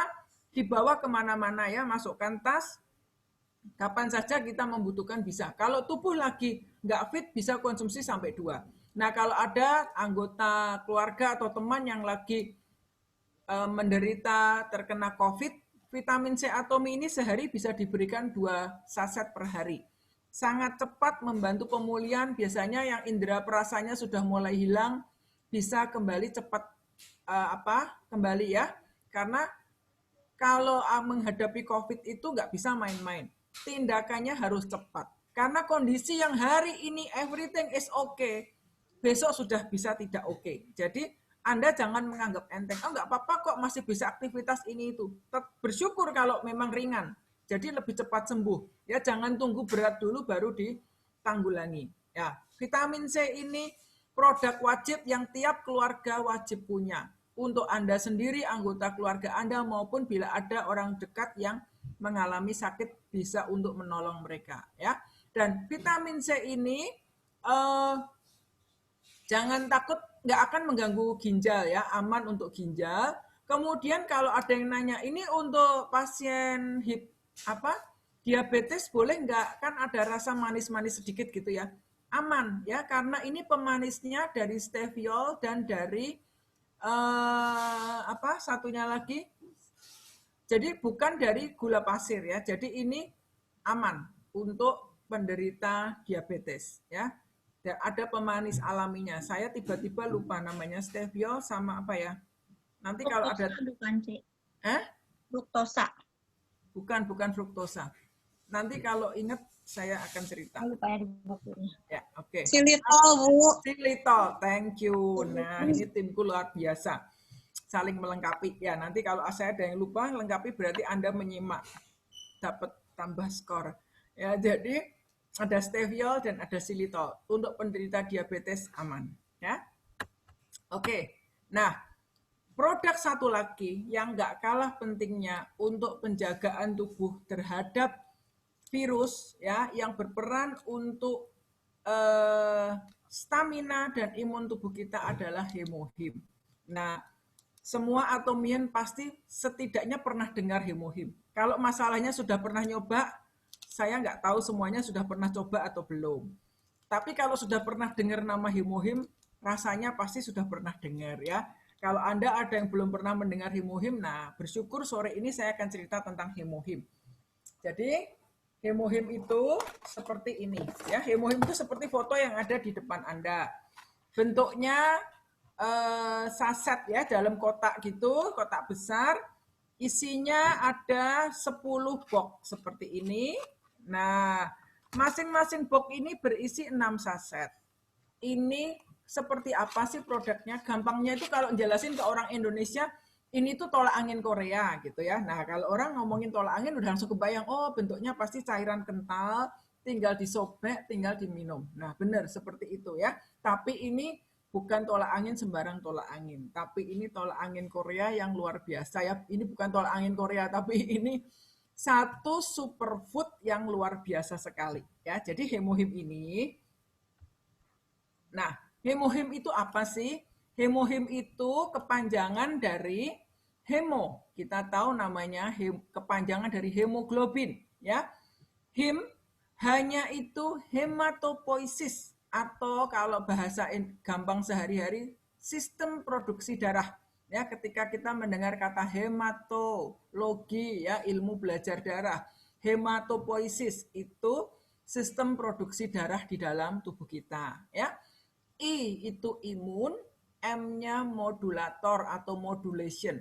dibawa kemana-mana, ya, masukkan tas, kapan saja kita membutuhkan bisa. Kalau tubuh lagi nggak fit, bisa konsumsi sampai 2. Nah, kalau ada anggota keluarga atau teman yang lagi menderita terkena COVID, vitamin C Atomi ini sehari bisa diberikan 2 saset per hari. Sangat cepat membantu pemulihan, biasanya yang indera perasanya sudah mulai hilang, bisa kembali cepat kembali, ya. Karena kalau menghadapi COVID itu nggak bisa main-main. Tindakannya harus cepat. Karena kondisi yang hari ini everything is okay, besok sudah bisa tidak okay. Jadi Anda jangan menganggap enteng, oh nggak apa-apa kok masih bisa aktivitas ini itu. Bersyukur kalau memang ringan, jadi lebih cepat sembuh. Ya, jangan tunggu berat dulu baru ditanggulangi. Ya, vitamin C ini produk wajib yang tiap keluarga wajib punya. Untuk Anda sendiri, anggota keluarga Anda, maupun bila ada orang dekat yang mengalami sakit bisa untuk menolong mereka, ya. Dan vitamin C ini jangan takut, nggak akan mengganggu ginjal, ya, aman untuk ginjal. Kemudian kalau ada yang nanya, ini untuk pasien diabetes boleh nggak? Kan ada rasa manis-manis sedikit gitu, ya. Aman, ya, karena ini pemanisnya dari steviol dan dari satunya lagi. Jadi bukan dari gula pasir, ya. Jadi ini aman untuk penderita diabetes, ya. Dan ada pemanis alaminya. Saya tiba-tiba lupa namanya, steviol sama apa, ya. Nanti kalau ada bukan, Cik. Fruktosa. Bukan fruktosa. Nanti kalau ingat saya akan cerita. Lupa ya di bukunya. Ya, oke. Xylitol, Bu. Xylitol, thank you. Nah, ini timku luar biasa. Saling melengkapi. Ya, nanti kalau saya ada yang lupa, lengkapi berarti Anda menyimak. Dapat tambah skor. Ya, jadi ada steviol dan ada xylitol. Untuk penderita diabetes aman. Ya. Oke. Nah, produk satu lagi yang nggak kalah pentingnya untuk penjagaan tubuh terhadap virus, ya, yang berperan untuk stamina dan imun tubuh kita adalah hemohim. Nah, semua atomian pasti setidaknya pernah dengar hemohim. Kalau masalahnya sudah pernah nyoba, saya nggak tahu semuanya sudah pernah coba atau belum. Tapi kalau sudah pernah dengar nama hemohim, rasanya pasti sudah pernah dengar, ya. Kalau Anda ada yang belum pernah mendengar hemohim, nah bersyukur sore ini saya akan cerita tentang hemohim. Jadi hemohim itu seperti ini, ya. Hemohim itu seperti foto yang ada di depan Anda. Bentuknya saset, ya, dalam kotak gitu, kotak besar. Isinya ada 10 box seperti ini. Nah, masing-masing box ini berisi 6 saset. Ini seperti apa sih produknya? Gampangnya itu kalau jelasin ke orang Indonesia, ini tuh tolak angin Korea gitu, ya. Nah, kalau orang ngomongin tolak angin udah langsung kebayang, oh bentuknya pasti cairan kental, tinggal disobek, tinggal diminum. Nah, benar seperti itu, ya. Tapi ini bukan tolak angin sembarang tolak angin, tapi ini tolak angin Korea yang luar biasa, ya. Ini bukan tolak angin Korea, tapi ini satu superfood yang luar biasa sekali, ya. Jadi hemohim ini, nah, hemohim itu apa sih? Hemohim itu kepanjangan dari hemo. Kita tahu namanya kepanjangan dari hemoglobin, ya. Him hanya itu hematopoiesis, atau kalau bahasa gampang sehari-hari, sistem produksi darah. Ya, ketika kita mendengar kata hematologi, ya, ilmu belajar darah, hematopoiesis itu sistem produksi darah di dalam tubuh kita, ya. I itu imun, M-nya modulator atau modulation.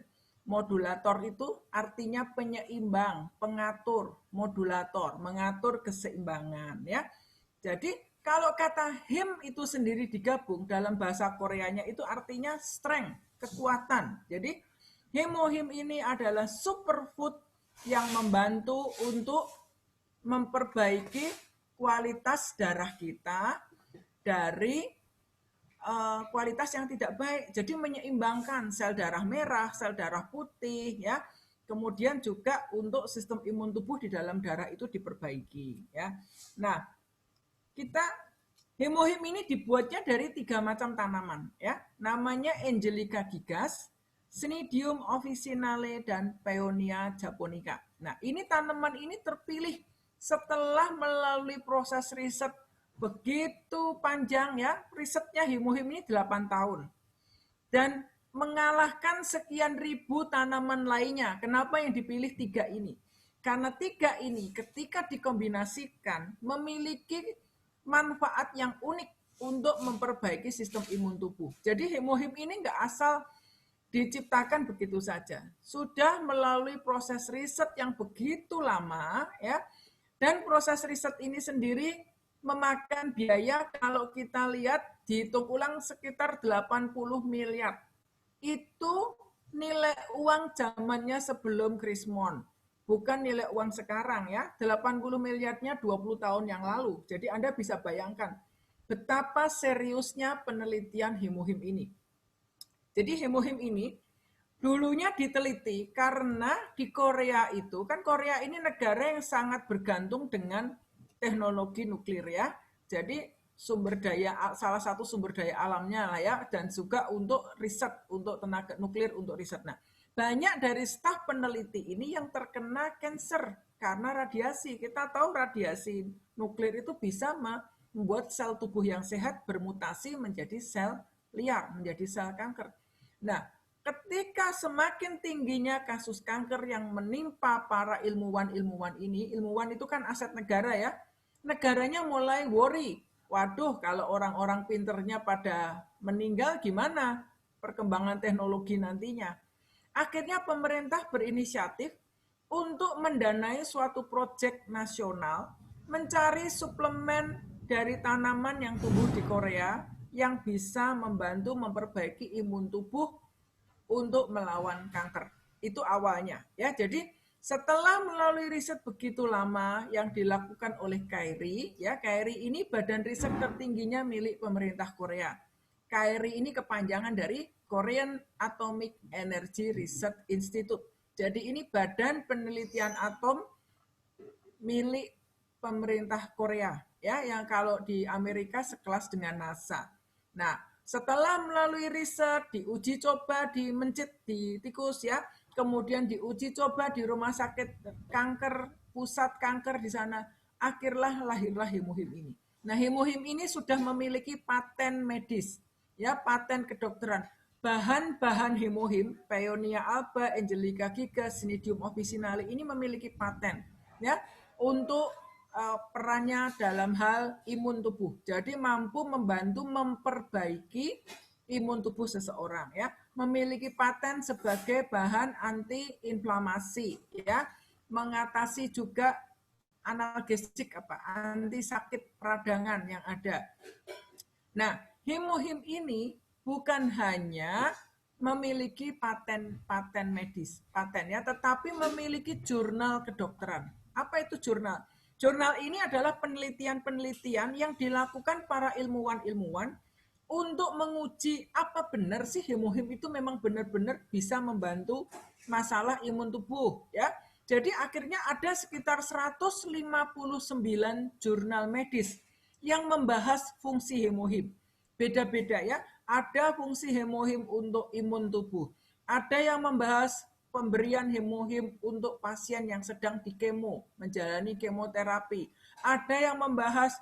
Modulator itu artinya penyeimbang, pengatur, modulator, mengatur keseimbangan ya. Jadi kalau kata him itu sendiri digabung dalam bahasa Koreanya itu artinya strength, kekuatan. Jadi hemohim ini adalah superfood yang membantu untuk memperbaiki kualitas darah kita dari kualitas yang tidak baik. Jadi menyeimbangkan sel darah merah, sel darah putih ya. Kemudian juga untuk sistem imun tubuh di dalam darah itu diperbaiki ya. Nah, kita hemohim ini dibuatnya dari 3 macam tanaman ya. Namanya Angelica gigas, Cnidium officinale dan Paeonia japonica. Nah, ini tanaman ini terpilih setelah melalui proses riset begitu panjang ya, risetnya hemohim ini 8 tahun. Dan mengalahkan sekian ribu tanaman lainnya. Kenapa yang dipilih 3 ini? Karena 3 ini ketika dikombinasikan memiliki manfaat yang unik untuk memperbaiki sistem imun tubuh. Jadi hemohim ini nggak asal diciptakan begitu saja. Sudah melalui proses riset yang begitu lama ya. Dan proses riset ini sendiri memakan biaya kalau kita lihat dihitung ulang sekitar 80 miliar. Itu nilai uang zamannya sebelum Krismon. Bukan nilai uang sekarang ya. 80 miliarnya 20 tahun yang lalu. Jadi Anda bisa bayangkan betapa seriusnya penelitian hemohim ini. Jadi hemohim ini dulunya diteliti karena di Korea itu, kan Korea ini negara yang sangat bergantung dengan teknologi nuklir ya. Jadi sumber daya, salah satu sumber daya alamnya lah ya, dan juga untuk riset, untuk tenaga nuklir, untuk riset. Nah, banyak dari staf peneliti ini yang terkena kanker karena radiasi. Kita tahu radiasi nuklir itu bisa membuat sel tubuh yang sehat bermutasi menjadi sel liar, menjadi sel kanker. Nah, ketika semakin tingginya kasus kanker yang menimpa para ilmuwan-ilmuwan ini, ilmuwan itu kan aset negara ya, negaranya mulai worry. Waduh, kalau orang-orang pinternya pada meninggal gimana perkembangan teknologi nantinya? Akhirnya pemerintah berinisiatif untuk mendanai suatu proyek nasional mencari suplemen dari tanaman yang tumbuh di Korea yang bisa membantu memperbaiki imun tubuh untuk melawan kanker. Itu awalnya ya. Jadi setelah melalui riset begitu lama yang dilakukan oleh KAIRI, ya KAIRI ini badan riset tertingginya milik pemerintah Korea. KAIRI ini kepanjangan dari Korean Atomic Energy Research Institute. Jadi ini badan penelitian atom milik pemerintah Korea, ya, yang kalau di Amerika sekelas dengan NASA. Nah, setelah melalui riset, diuji coba di mencit, di tikus ya, kemudian diuji coba di rumah sakit kanker, pusat kanker di sana, akhirnya lahirlah hemohim ini. Nah, hemohim ini sudah memiliki paten medis, ya, paten kedokteran. Bahan-bahan hemohim, Paeonia alba, Angelica gigas, Cnidium officinale ini memiliki paten, ya, untuk perannya dalam hal imun tubuh. Jadi mampu membantu memperbaiki imun tubuh seseorang ya, memiliki paten sebagai bahan anti-inflamasi ya, mengatasi juga analgesik anti sakit peradangan yang ada. Nah, hemohim ini bukan hanya memiliki paten medis, patennya, tetapi memiliki jurnal kedokteran. Apa itu jurnal? Jurnal ini adalah penelitian-penelitian yang dilakukan para ilmuwan-ilmuwan untuk menguji apa benar sih hemohim itu memang benar-benar bisa membantu masalah imun tubuh ya. Jadi akhirnya ada sekitar 159 jurnal medis yang membahas fungsi hemohim. Beda-beda ya, ada fungsi hemohim untuk imun tubuh. Ada yang membahas pemberian hemohim untuk pasien yang sedang dikemo, menjalani kemoterapi. Ada yang membahas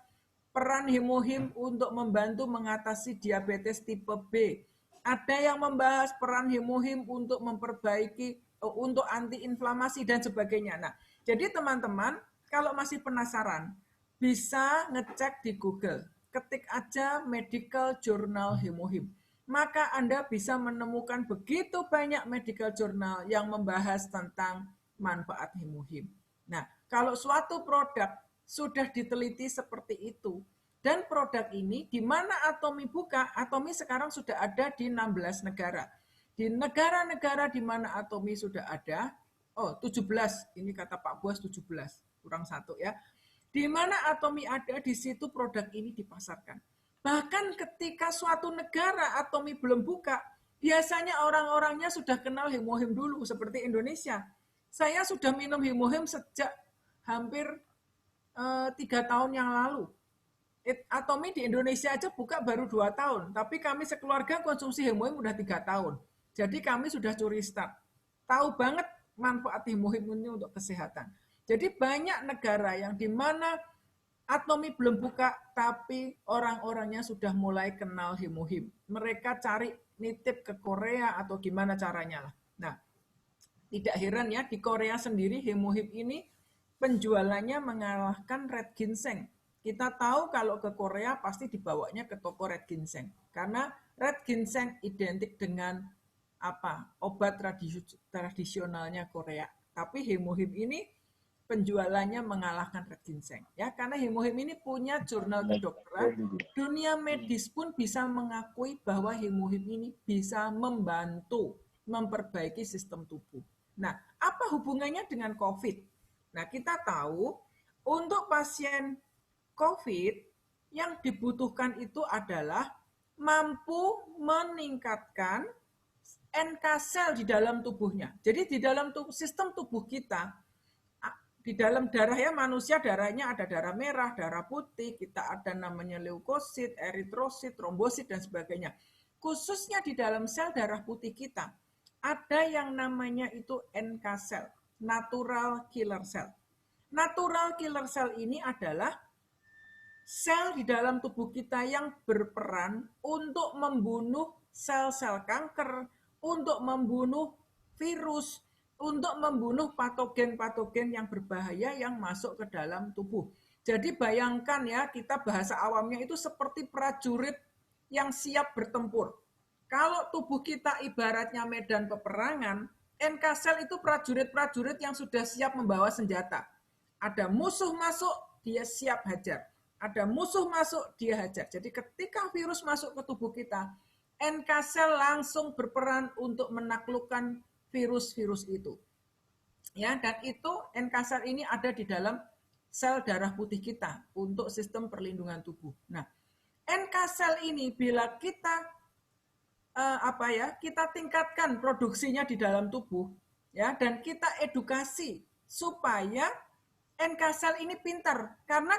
peran hemohim untuk membantu mengatasi diabetes tipe B. Ada yang membahas peran hemohim untuk memperbaiki, untuk antiinflamasi dan sebagainya. Nah, jadi teman-teman, kalau masih penasaran, bisa ngecek di Google. Ketik aja Medical Journal Hemohim. maka Anda bisa menemukan begitu banyak medical journal yang membahas tentang manfaat hemohim. Nah, kalau suatu produk sudah diteliti seperti itu, dan produk ini di mana Atomi buka, Atomi sekarang sudah ada di 16 negara. Di negara-negara di mana Atomi sudah ada, 17, ini kata Pak Buas 17, kurang 1 ya. Di mana Atomi ada, di situ produk ini dipasarkan. Bahkan ketika suatu negara Atomi belum buka, biasanya orang-orangnya sudah kenal hemohim dulu, seperti Indonesia. Saya sudah minum hemohim sejak hampir 3 tahun yang lalu. Atomi di Indonesia aja buka baru 2 tahun, tapi kami sekeluarga konsumsi hemohim udah 3 tahun. Jadi kami sudah curi start. Tahu banget manfaat hemohim ini untuk kesehatan. Jadi banyak negara yang di mana Atomi belum buka, tapi orang-orangnya sudah mulai kenal hemohim. Mereka cari nitip ke Korea atau gimana caranya lah. Nah, tidak heran ya, di Korea sendiri hemohim ini penjualannya mengalahkan red ginseng. Kita tahu kalau ke Korea pasti dibawanya ke toko red ginseng. Karena red ginseng identik dengan obat tradisionalnya Korea. Tapi hemohim ini penjualannya mengalahkan red ginseng ya, karena hemohim ini punya jurnal kedokteran. Dunia medis pun bisa mengakui bahwa hemohim ini bisa membantu memperbaiki sistem tubuh. Nah, apa hubungannya dengan COVID? Nah, kita tahu untuk pasien COVID yang dibutuhkan itu adalah mampu meningkatkan NK sel di dalam tubuhnya. Jadi di dalam sistem tubuh kita, di dalam darah ya, manusia darahnya ada darah merah, darah putih, kita ada namanya leukosit, eritrosit, trombosit, dan sebagainya. Khususnya di dalam sel darah putih kita, ada yang namanya itu NK cell, natural killer cell. Natural killer cell ini adalah sel di dalam tubuh kita yang berperan untuk membunuh sel-sel kanker, untuk membunuh virus, untuk membunuh patogen-patogen yang berbahaya yang masuk ke dalam tubuh. Jadi bayangkan ya, kita bahasa awamnya itu seperti prajurit yang siap bertempur. Kalau tubuh kita ibaratnya medan peperangan, NK sel itu prajurit-prajurit yang sudah siap membawa senjata. Ada musuh masuk, dia siap hajar. Ada musuh masuk, dia hajar. Jadi ketika virus masuk ke tubuh kita, NK sel langsung berperan untuk menaklukkan virus-virus itu. Ya, dan itu NK sel ini ada di dalam sel darah putih kita untuk sistem perlindungan tubuh. Nah, NK sel ini bila kita kita tingkatkan produksinya di dalam tubuh, ya, dan kita edukasi supaya NK sel ini pintar, karena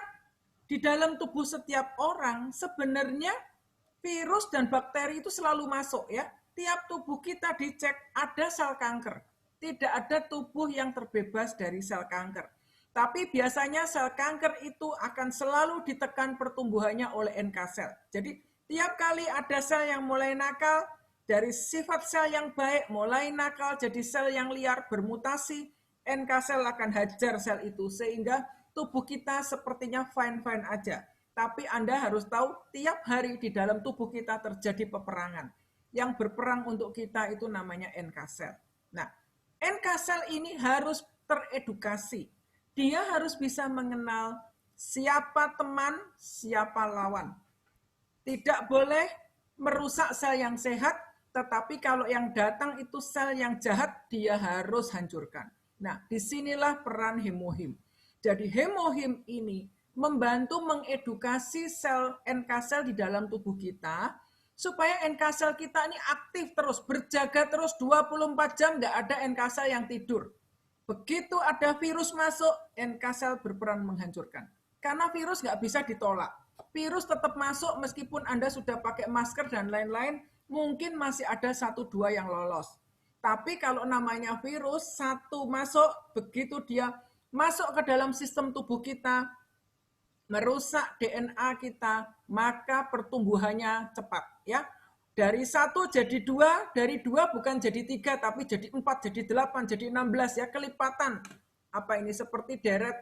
di dalam tubuh setiap orang sebenarnya virus dan bakteri itu selalu masuk ya. Tiap tubuh kita dicek ada sel kanker. Tidak ada tubuh yang terbebas dari sel kanker. Tapi biasanya sel kanker itu akan selalu ditekan pertumbuhannya oleh NK sel. Jadi tiap kali ada sel yang mulai nakal, dari sifat sel yang baik mulai nakal jadi sel yang liar bermutasi, NK sel akan hajar sel itu sehingga tubuh kita sepertinya fine-fine aja. Tapi Anda harus tahu tiap hari di dalam tubuh kita terjadi peperangan. Yang berperang untuk kita itu namanya NK sel. Nah, NK sel ini harus teredukasi. Dia harus bisa mengenal siapa teman, siapa lawan. Tidak boleh merusak sel yang sehat, tetapi kalau yang datang itu sel yang jahat, dia harus hancurkan. Nah, disinilah peran hemohim. Jadi hemohim ini membantu mengedukasi sel NK sel di dalam tubuh kita, supaya NK sel kita ini aktif terus, berjaga terus 24 jam, nggak ada NK sel yang tidur. Begitu ada virus masuk, NK sel berperan menghancurkan. Karena virus nggak bisa ditolak. Virus tetap masuk meskipun Anda sudah pakai masker dan lain-lain, mungkin masih ada 1-2 yang lolos. Tapi kalau namanya virus, satu masuk, begitu dia masuk ke dalam sistem tubuh kita, merusak DNA kita, maka pertumbuhannya cepat. Ya, dari 1 jadi 2, dari 2 bukan jadi 3, tapi jadi 4, jadi 8, jadi 16, ya, kelipatan. Apa ini seperti deret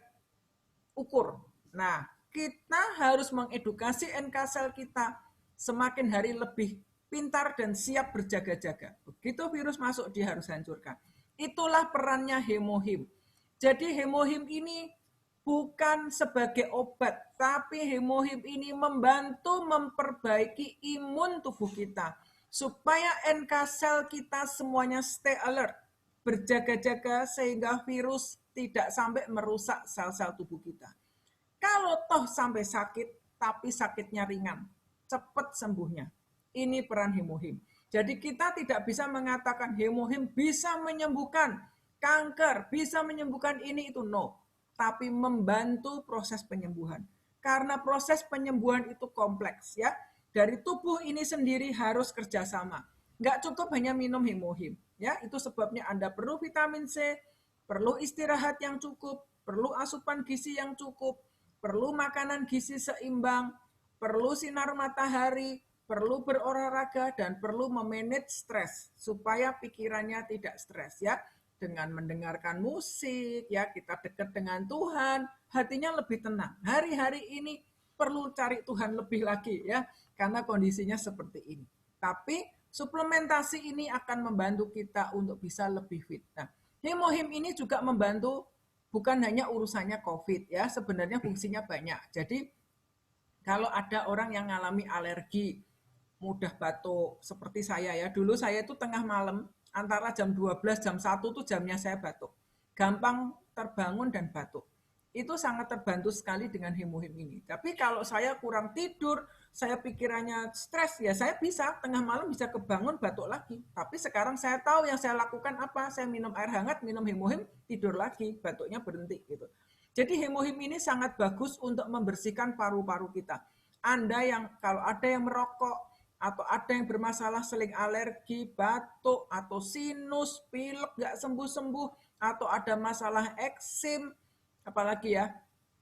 ukur. Nah, kita harus mengedukasi NK sel kita semakin hari lebih pintar dan siap berjaga-jaga. Begitu virus masuk, dia harus hancurkan. Itulah perannya hemohim. Jadi hemohim ini bukan sebagai obat, tapi hemohim ini membantu memperbaiki imun tubuh kita, supaya NK sel kita semuanya stay alert, berjaga-jaga sehingga virus tidak sampai merusak sel-sel tubuh kita. Kalau toh sampai sakit, tapi sakitnya ringan, cepat sembuhnya. Ini peran hemohim. Jadi kita tidak bisa mengatakan hemohim bisa menyembuhkan kanker, bisa menyembuhkan ini itu, no. Tapi membantu proses penyembuhan. Karena proses penyembuhan itu kompleks ya. Dari tubuh ini sendiri harus kerjasama. Nggak cukup hanya minum hemohim. Ya, itu sebabnya Anda perlu vitamin C, perlu istirahat yang cukup, perlu asupan gizi yang cukup, perlu makanan gizi seimbang, perlu sinar matahari, perlu berolahraga, dan perlu memanage stres supaya pikirannya tidak stres ya. Dengan mendengarkan musik, ya kita dekat dengan Tuhan, hatinya lebih tenang. Hari-hari ini perlu cari Tuhan lebih lagi ya, karena kondisinya seperti ini. Tapi suplementasi ini akan membantu kita untuk bisa lebih fit. Nah, hemohim ini juga membantu bukan hanya urusannya COVID ya, sebenarnya fungsinya banyak. Jadi kalau ada orang yang mengalami alergi, mudah batuk seperti saya ya. Dulu saya itu tengah malam antara jam 12 jam 1 tuh jamnya saya batuk. Gampang terbangun dan batuk. Itu sangat terbantu sekali dengan hemohim ini. Tapi kalau saya kurang tidur, saya pikirannya stres, ya saya bisa tengah malam bisa kebangun batuk lagi. Tapi sekarang saya tahu yang saya lakukan apa, saya minum air hangat, minum hemohim, tidur lagi, batuknya berhenti gitu. Jadi hemohim ini sangat bagus untuk membersihkan paru-paru kita. Anda yang kalau ada yang merokok, atau ada yang bermasalah seling alergi, batuk, atau sinus, pilek nggak sembuh-sembuh, atau ada masalah eksim, apalagi ya,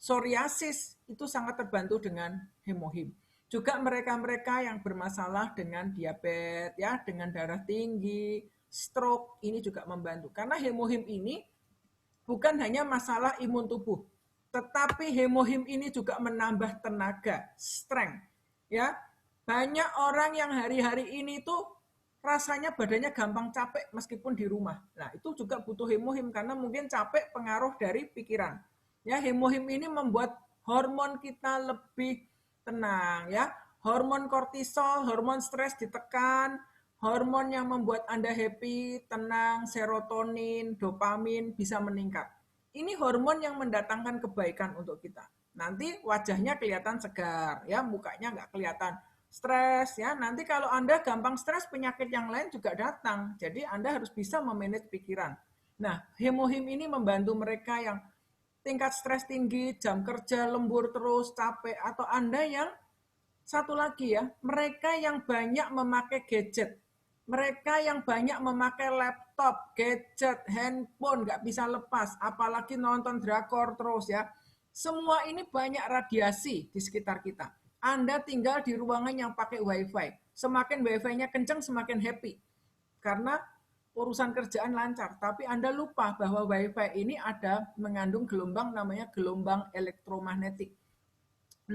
psoriasis, itu sangat terbantu dengan hemohim. Juga mereka-mereka yang bermasalah dengan diabetes, ya, dengan darah tinggi, stroke, ini juga membantu. Karena hemohim ini bukan hanya masalah imun tubuh, tetapi hemohim ini juga menambah tenaga, strength, ya. Banyak orang yang hari-hari ini tuh rasanya badannya gampang capek meskipun di rumah. Nah, itu juga butuh hemohim karena mungkin capek pengaruh dari pikiran. Ya, hemohim ini membuat hormon kita lebih tenang ya. Hormon kortisol, hormon stres ditekan, hormon yang membuat Anda happy, tenang, serotonin, dopamin bisa meningkat. Ini hormon yang mendatangkan kebaikan untuk kita. Nanti wajahnya kelihatan segar ya, mukanya nggak kelihatan stres ya. Nanti kalau Anda gampang stres, penyakit yang lain juga datang. Jadi Anda harus bisa memanage pikiran. Nah, hemohim ini membantu mereka yang tingkat stres tinggi, jam kerja lembur terus, capek, atau Anda yang satu lagi ya, mereka yang banyak memakai gadget. Mereka yang banyak memakai laptop, gadget, handphone, nggak bisa lepas, apalagi nonton drakor terus ya. Semua ini banyak radiasi di sekitar kita. Anda tinggal di ruangan yang pakai wifi. Semakin wifi-nya kencang, semakin happy. Karena urusan kerjaan lancar. Tapi Anda lupa bahwa wifi ini ada mengandung gelombang namanya gelombang elektromagnetik.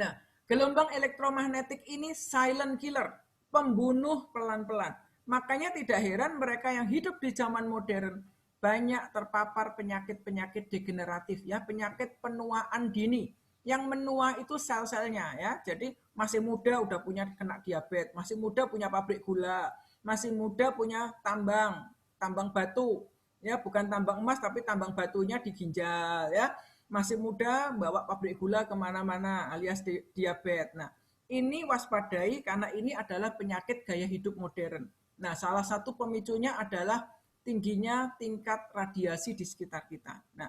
Nah, gelombang elektromagnetik ini silent killer, pembunuh pelan-pelan. Makanya tidak heran mereka yang hidup di zaman modern banyak terpapar penyakit-penyakit degeneratif, ya, penyakit penuaan dini. Yang menua itu sel-selnya ya. Jadi masih muda udah punya kena diabetes, masih muda punya pabrik gula, masih muda punya tambang batu. Ya, bukan tambang emas tapi tambang batunya di ginjal ya. Masih muda bawa pabrik gula kemana-mana alias diabetes. Nah, ini waspadai karena ini adalah penyakit gaya hidup modern. Nah, salah satu pemicunya adalah tingginya tingkat radiasi di sekitar kita. Nah,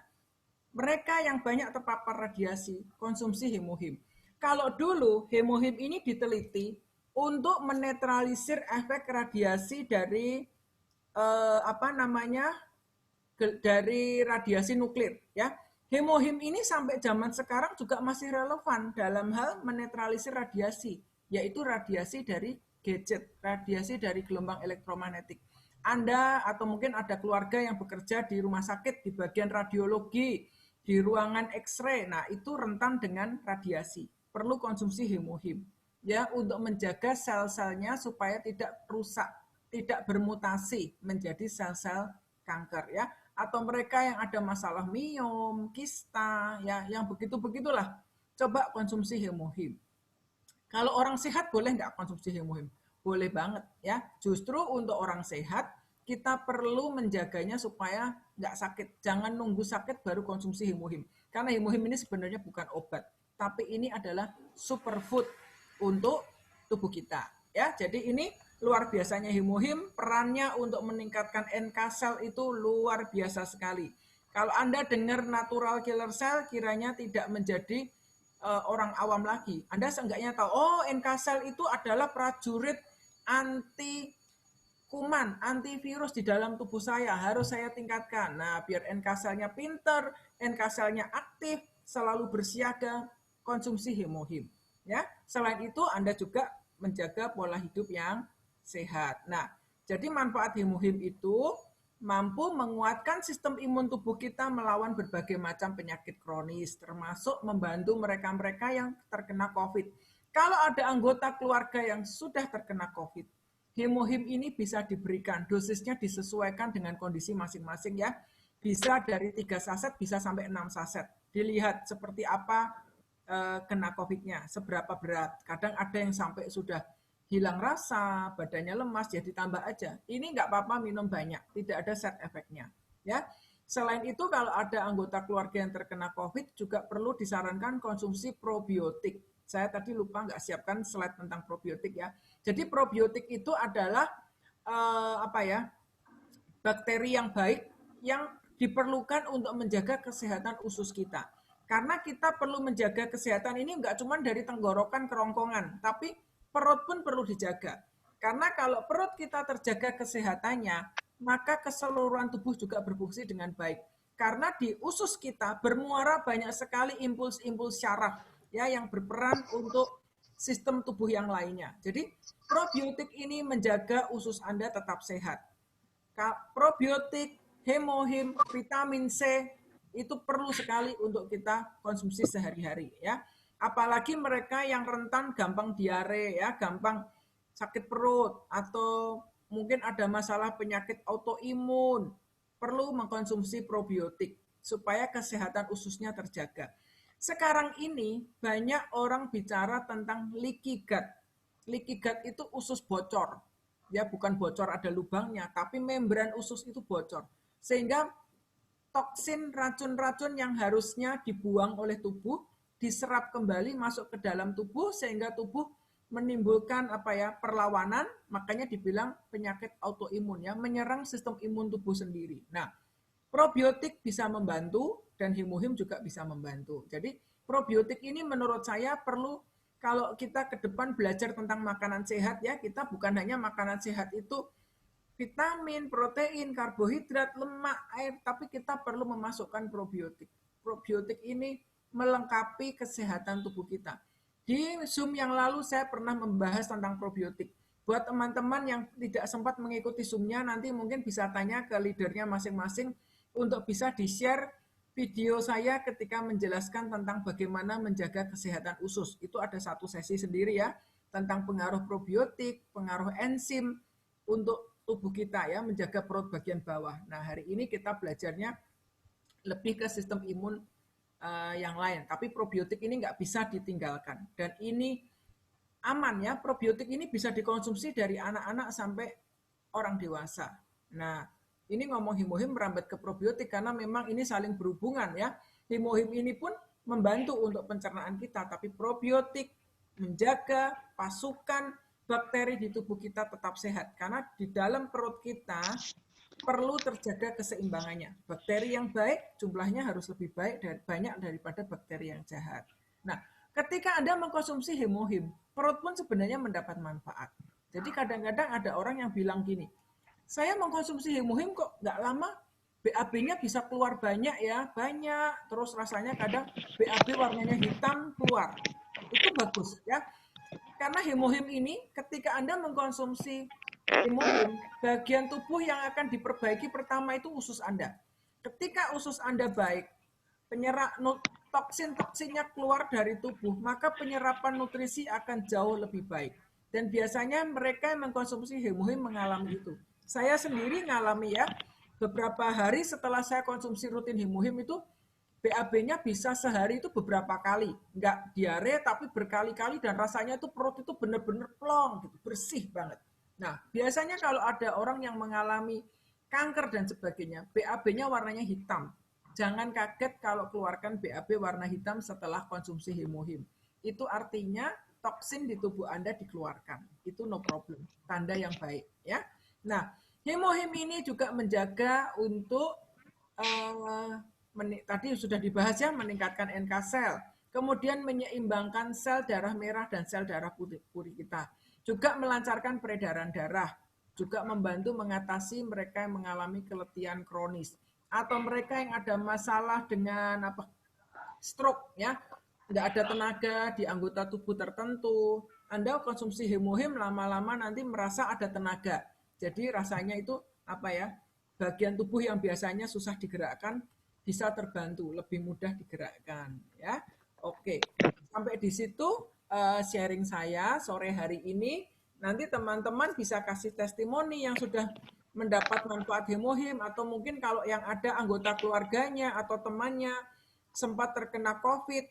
mereka yang banyak terpapar radiasi, konsumsi hemohim. Kalau dulu hemohim ini diteliti untuk menetralisir efek radiasi dari dari radiasi nuklir, ya. Hemohim ini sampai zaman sekarang juga masih relevan dalam hal menetralisir radiasi, yaitu radiasi dari gadget, radiasi dari gelombang elektromagnetik. Anda atau mungkin ada keluarga yang bekerja di rumah sakit di bagian radiologi, di ruangan X-ray, nah itu rentan dengan radiasi, perlu konsumsi hemohim. ya untuk menjaga sel-selnya supaya tidak rusak, tidak bermutasi menjadi sel-sel kanker ya. Atau mereka yang ada masalah miom, kista, ya yang begitu-begitulah. Coba konsumsi hemohim. Kalau orang sehat boleh nggak konsumsi hemohim? Boleh banget ya. Justru untuk orang sehat kita perlu menjaganya supaya nggak sakit. Jangan nunggu sakit baru konsumsi hemohim. Karena hemohim ini sebenarnya bukan obat, tapi ini adalah superfood untuk tubuh kita. Ya, jadi ini luar biasanya hemohim, perannya untuk meningkatkan NK cell itu luar biasa sekali. Kalau Anda dengar natural killer cell, kiranya tidak menjadi orang awam lagi. Anda seenggaknya tahu, oh NK cell itu adalah prajurit anti kuman, antivirus di dalam tubuh saya, harus saya tingkatkan. Nah, biar NK cell-nya pinter, NK cell-nya aktif, selalu bersiaga, konsumsi hemohim. Ya, selain itu Anda juga menjaga pola hidup yang sehat. Nah, jadi manfaat hemohim itu mampu menguatkan sistem imun tubuh kita melawan berbagai macam penyakit kronis, termasuk membantu mereka-mereka yang terkena COVID. Kalau ada anggota keluarga yang sudah terkena COVID, hemohim ini bisa diberikan, dosisnya disesuaikan dengan kondisi masing-masing ya. Bisa dari 3 saset, bisa sampai 6 saset. Dilihat seperti apa kena COVID-nya, seberapa berat. Kadang ada yang sampai sudah hilang rasa, badannya lemas, jadi tambah aja. Ini nggak apa-apa minum banyak, tidak ada side effect-nya. Ya. Selain itu, kalau ada anggota keluarga yang terkena COVID, juga perlu disarankan konsumsi probiotik. Saya tadi lupa nggak siapkan slide tentang probiotik ya. Jadi probiotik itu adalah bakteri yang baik yang diperlukan untuk menjaga kesehatan usus kita. Karena kita perlu menjaga kesehatan ini nggak cuma dari tenggorokan, kerongkongan, tapi perut pun perlu dijaga. Karena kalau perut kita terjaga kesehatannya, maka keseluruhan tubuh juga berfungsi dengan baik. Karena di usus kita bermuara banyak sekali impuls-impuls syaraf ya yang berperan untuk sistem tubuh yang lainnya. Jadi probiotik ini menjaga usus Anda tetap sehat. Probiotik, hemohim, vitamin C itu perlu sekali untuk kita konsumsi sehari-hari ya. Apalagi mereka yang rentan gampang diare ya, gampang sakit perut atau mungkin ada masalah penyakit autoimun, perlu mengkonsumsi probiotik supaya kesehatan ususnya terjaga. Sekarang ini banyak orang bicara tentang leaky gut. Leaky gut itu usus bocor. Ya, bukan bocor ada lubangnya, tapi membran usus itu bocor. Sehingga toksin, racun-racun yang harusnya dibuang oleh tubuh diserap kembali masuk ke dalam tubuh sehingga tubuh menimbulkan perlawanan, makanya dibilang penyakit autoimun ya, menyerang sistem imun tubuh sendiri. Nah, probiotik bisa membantu dan hemohim juga bisa membantu. Jadi probiotik ini menurut saya perlu kalau kita ke depan belajar tentang makanan sehat ya, kita bukan hanya makanan sehat itu vitamin, protein, karbohidrat, lemak, air, tapi kita perlu memasukkan probiotik. Probiotik ini melengkapi kesehatan tubuh kita. Di Zoom yang lalu saya pernah membahas tentang probiotik. Buat teman-teman yang tidak sempat mengikuti Zoom-nya, nanti mungkin bisa tanya ke leadernya masing-masing untuk bisa di-share video saya ketika menjelaskan tentang bagaimana menjaga kesehatan usus. Itu ada satu sesi sendiri ya, tentang pengaruh probiotik, pengaruh enzim untuk tubuh kita ya, menjaga perut bagian bawah. Nah, hari ini kita belajarnya lebih ke sistem imun yang lain. Tapi probiotik ini nggak bisa ditinggalkan. Dan ini aman ya, probiotik ini bisa dikonsumsi dari anak-anak sampai orang dewasa. Nah, ini ngomong hemohim merambat ke probiotik karena memang ini saling berhubungan ya. Hemohim ini pun membantu untuk pencernaan kita, tapi probiotik menjaga pasukan bakteri di tubuh kita tetap sehat. Karena di dalam perut kita perlu terjaga keseimbangannya. Bakteri yang baik jumlahnya harus lebih baik dan banyak daripada bakteri yang jahat. Nah, ketika Anda mengkonsumsi hemohim, perut pun sebenarnya mendapat manfaat. Jadi kadang-kadang ada orang yang bilang gini, saya mengkonsumsi hemohim kok nggak lama, BAB-nya bisa keluar banyak ya, banyak. Terus rasanya kadang BAB warnanya hitam keluar. Itu bagus ya. Karena hemohim ini ketika Anda mengkonsumsi hemohim, bagian tubuh yang akan diperbaiki pertama itu usus Anda. Ketika usus Anda baik, toksin-toksinnya keluar dari tubuh, maka penyerapan nutrisi akan jauh lebih baik. Dan biasanya mereka yang mengkonsumsi hemohim mengalami itu. Saya sendiri ngalami ya, beberapa hari setelah saya konsumsi rutin hemohim itu, BAB-nya bisa sehari itu beberapa kali. Nggak diare, tapi berkali-kali, dan rasanya itu perut itu benar-benar plong, gitu, bersih banget. Nah, biasanya kalau ada orang yang mengalami kanker dan sebagainya, BAB-nya warnanya hitam. Jangan kaget kalau keluarkan BAB warna hitam setelah konsumsi hemohim. Itu artinya toksin di tubuh Anda dikeluarkan. Itu no problem, tanda yang baik ya. Nah, hemohim ini juga menjaga untuk tadi sudah dibahas ya, meningkatkan NK sel, kemudian menyeimbangkan sel darah merah dan sel darah putih kita. Juga melancarkan peredaran darah, juga membantu mengatasi mereka yang mengalami keletihan kronis atau mereka yang ada masalah dengan stroke ya, nggak ada tenaga di anggota tubuh tertentu. Anda konsumsi hemohim lama-lama nanti merasa ada tenaga. Jadi rasanya itu bagian tubuh yang biasanya susah digerakkan bisa terbantu, lebih mudah digerakkan ya. Oke, sampai di situ sharing saya sore hari ini. Nanti teman-teman bisa kasih testimoni yang sudah mendapat manfaat hemohim, atau mungkin kalau yang ada anggota keluarganya atau temannya sempat terkena COVID,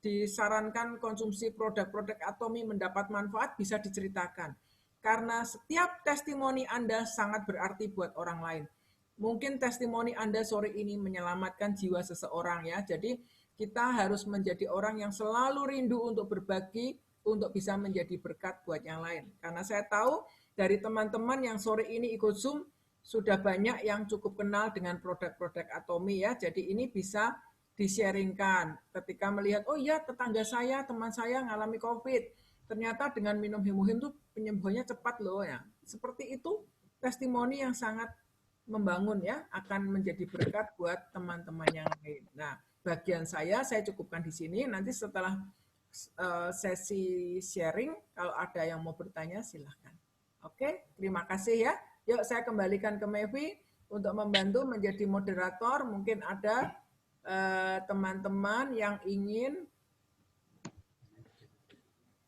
disarankan konsumsi produk-produk Atomy mendapat manfaat, bisa diceritakan. Karena setiap testimoni Anda sangat berarti buat orang lain. Mungkin testimoni Anda sore ini menyelamatkan jiwa seseorang ya. Jadi kita harus menjadi orang yang selalu rindu untuk berbagi, untuk bisa menjadi berkat buat yang lain. Karena saya tahu dari teman-teman yang sore ini ikut Zoom, sudah banyak yang cukup kenal dengan produk-produk Atomy ya. Jadi ini bisa di-sharingkan. Ketika melihat, oh iya tetangga saya, teman saya ngalami COVID, ternyata dengan minum hemohim tuh penyembuhannya cepat loh ya. Seperti itu testimoni yang sangat membangun ya, akan menjadi berkat buat teman-teman yang lain. Nah, bagian saya cukupkan di sini. Nanti setelah sesi sharing, kalau ada yang mau bertanya silahkan. Oke, terima kasih ya. Yuk saya kembalikan ke Mevi untuk membantu menjadi moderator. Mungkin ada teman-teman yang ingin.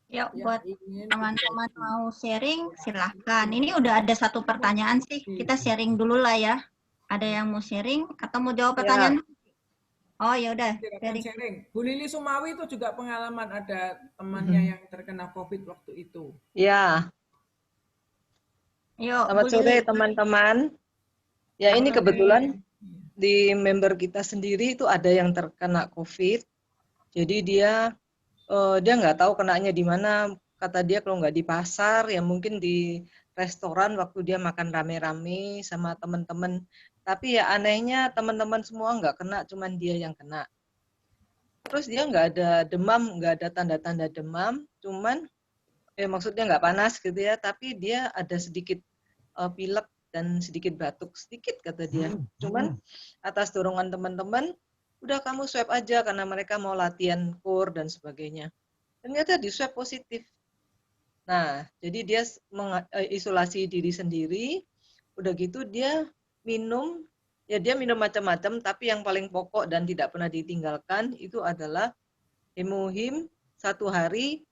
Yuk, buat teman-teman mau sharing, silahkan. Ini udah ada satu pertanyaan sih, kita sharing dulu lah ya. Ada yang mau sharing atau mau jawab pertanyaan? Oh ya udah. Sharing. Bu Lili Sumawi itu juga pengalaman ada temannya yang terkena COVID waktu itu. Ya. Yuk, selamat sore teman-teman. Ya ini kebetulan di member kita sendiri itu ada yang terkena COVID. Jadi dia nggak tahu kenanya di mana. Kata dia kalau nggak di pasar, ya mungkin di restoran waktu dia makan rame-rame sama teman-teman. Tapi ya anehnya teman-teman semua nggak kena, cuman dia yang kena. Terus dia nggak ada demam, nggak ada tanda-tanda demam, cuman maksudnya nggak panas gitu ya, tapi dia ada sedikit pilek dan sedikit batuk, sedikit kata dia. Cuman atas dorongan teman-teman, udah kamu swab aja karena mereka mau latihan core dan sebagainya. Ternyata di swab positif. Nah, jadi dia mengisolasi diri sendiri, udah gitu dia minum macam-macam, tapi yang paling pokok dan tidak pernah ditinggalkan itu adalah hemohim 1 hari,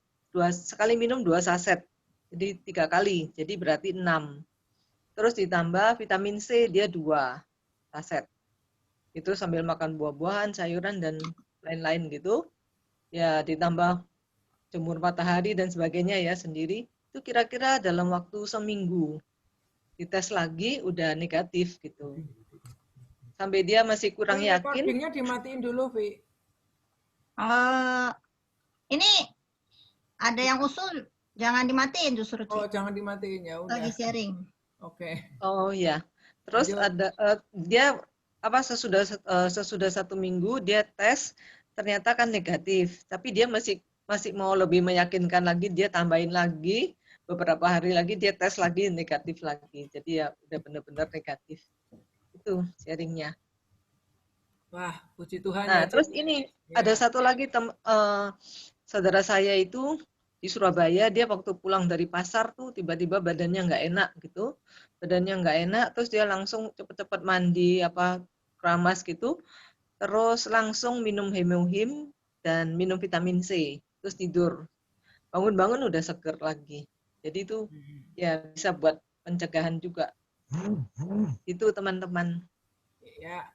sekali minum 2 saset, jadi 3 kali, jadi berarti 6. Terus ditambah vitamin C dia 2 saset, itu sambil makan buah-buahan, sayuran, dan lain-lain gitu, ya ditambah jemur matahari dan sebagainya ya sendiri, itu kira-kira dalam waktu seminggu. Dites lagi udah negatif gitu. Sampai dia masih kurang yakin. Recordingnya dimatiin dulu, Vi. Ini ada yang usul jangan dimatiin justru. Oh, jangan dimatiin ya udah. Lagi sharing. Oke. Oh ya. Terus ada dia sesudah 1 minggu dia tes, ternyata kan negatif. Tapi dia masih mau lebih meyakinkan lagi, dia tambahin lagi. Beberapa hari lagi dia tes lagi negatif lagi. Jadi ya udah benar-benar negatif. Itu sharingnya. Wah, puji Tuhan. Nah, terus ini ada satu lagi saudara saya itu di Surabaya, dia waktu pulang dari pasar tuh tiba-tiba badannya nggak enak gitu. Badannya nggak enak, terus dia langsung cepet-cepet mandi keramas gitu. terus langsung minum hemohim dan minum vitamin C, terus tidur. Bangun-bangun udah seger lagi. Jadi itu ya bisa buat pencegahan juga. Itu teman-teman. Ya,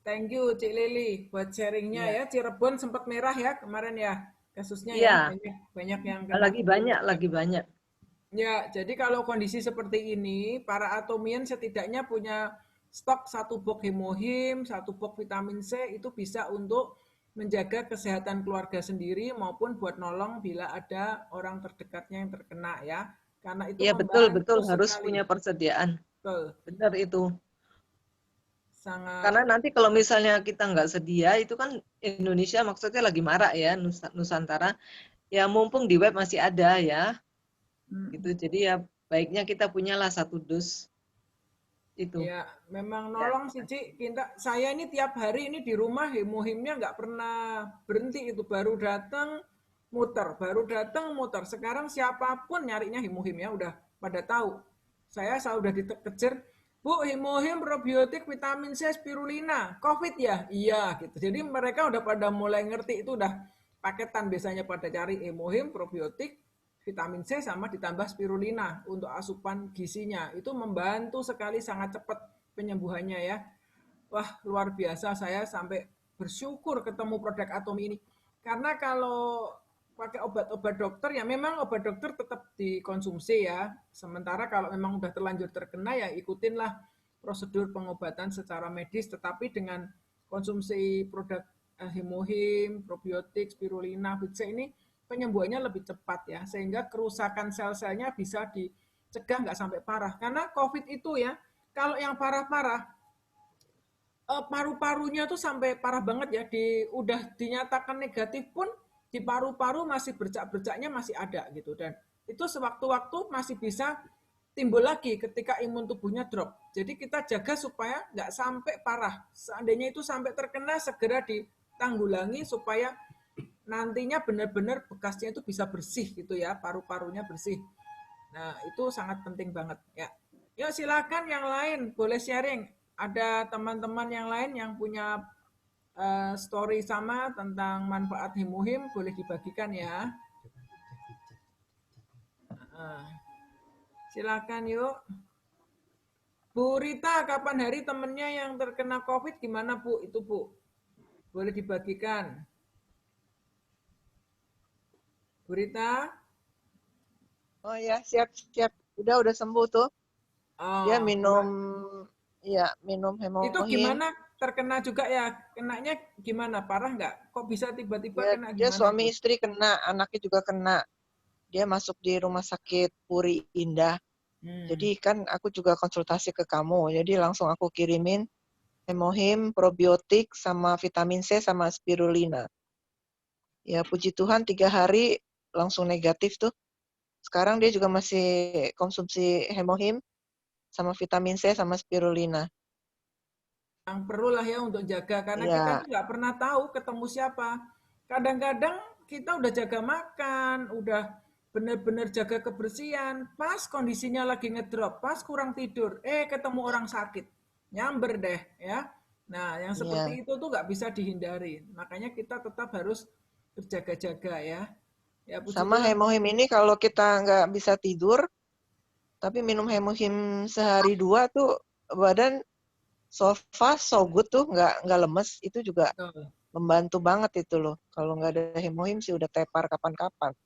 thank you Cik Lili buat sharingnya ya. Cirebon sempat merah ya kemarin ya kasusnya ya. Iya, Banyak yang kena. lagi banyak. Ya, jadi kalau kondisi seperti ini, para atomian setidaknya punya stok 1 box hemohim, 1 box vitamin C itu bisa untuk menjaga kesehatan keluarga sendiri maupun buat nolong bila ada orang terdekatnya yang terkena ya. Karena itu Iya, membantu betul harus sekali. punya persediaan. Betul. Benar itu. Sangat. Karena nanti kalau misalnya kita nggak sedia, itu kan Indonesia maksudnya lagi marak ya, Nusantara. Ya mumpung di web masih ada ya, gitu. Jadi ya baiknya kita punyalah 1 dus itu. Ya, memang nolong sih, Cik. Saya ini tiap hari ini di rumah hemohimnya nggak pernah berhenti itu. Baru datang, muter. Sekarang siapapun nyarinya hemohim ya, udah pada tahu. Saya selalu udah dikejar, Bu, hemohim, probiotik, vitamin C, spirulina, COVID ya? Iya, gitu. Jadi mereka udah pada mulai ngerti, itu udah paketan biasanya pada cari hemohim, probiotik, vitamin C sama ditambah spirulina untuk asupan gizinya. Itu membantu sekali, sangat cepat penyembuhannya ya. Wah, luar biasa, saya sampai bersyukur ketemu produk Atomi ini. Karena kalau pakai obat-obat dokter ya memang obat dokter tetap dikonsumsi ya. Sementara kalau memang udah terlanjur terkena ya ikutinlah prosedur pengobatan secara medis, tetapi dengan konsumsi produk hemohim, probiotik, spirulina, BC ini penyembuhannya lebih cepat ya, sehingga kerusakan sel-selnya bisa dicegah nggak sampai parah. Karena COVID itu ya, kalau yang parah-parah, paru-parunya tuh sampai parah banget ya, udah dinyatakan negatif pun di paru-paru masih bercak-bercaknya masih ada gitu, dan itu sewaktu-waktu masih bisa timbul lagi ketika imun tubuhnya drop. Jadi kita jaga supaya nggak sampai parah. Seandainya itu sampai terkena, segera ditanggulangi supaya nantinya benar-benar bekasnya itu bisa bersih gitu ya, paru-parunya bersih. Nah, itu sangat penting banget ya. Yuk silakan yang lain boleh sharing. Ada teman-teman yang lain yang punya story sama tentang manfaat hemohim boleh dibagikan ya. Silakan yuk. Bu Rita, kapan hari temennya yang terkena COVID gimana Bu? Itu Bu, boleh dibagikan. Bu Rita? Oh ya, siap. Udah sembuh tuh. Dia minum hemohim. Itu gimana? Terkena juga ya? Kenanya gimana? Parah nggak? Kok bisa tiba-tiba kena gimana? Dia suami istri kena, anaknya juga kena. Dia masuk di rumah sakit Puri Indah. Jadi kan aku juga konsultasi ke kamu. Jadi langsung aku kirimin hemohim, probiotik, sama vitamin C, sama spirulina. Ya puji Tuhan 3 hari langsung negatif tuh. Sekarang dia juga masih konsumsi hemohim, sama vitamin C, sama spirulina. Yang perlu lah ya untuk jaga, karena kita tuh nggak pernah tahu ketemu siapa. Kadang-kadang kita udah jaga makan, udah benar-benar jaga kebersihan, pas kondisinya lagi ngedrop, pas kurang tidur, ketemu orang sakit, nyamber deh ya. Nah, yang seperti itu tuh nggak bisa dihindari. Makanya kita tetap harus berjaga-jaga ya. Sama hemohim ini kalau kita nggak bisa tidur, tapi minum hemohim sehari 2 tuh badan so fast, so good tuh, nggak lemes, itu juga membantu banget itu loh. Kalau nggak ada hemohim sih udah tepar kapan-kapan.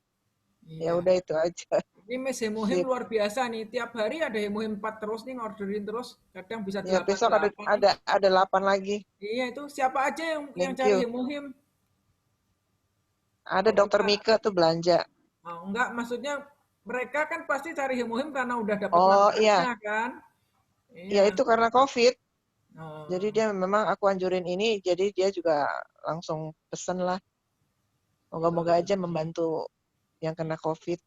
Ya udah itu aja. Ini Miss Hemohim luar biasa nih. Tiap hari ada hemohim 4 terus nih, ngorderin terus. Kadang bisa 8. Ya besok ada 8 lagi. Iya itu siapa aja yang cari hemohim? Ada Dokter Mika tuh belanja. Oh, enggak, maksudnya mereka kan pasti cari hemohim karena udah dapat manfaatnya kan? Iya itu karena COVID. Jadi dia memang aku anjurin ini, jadi dia juga langsung pesen lah. Moga-moga aja membantu yang kena COVID.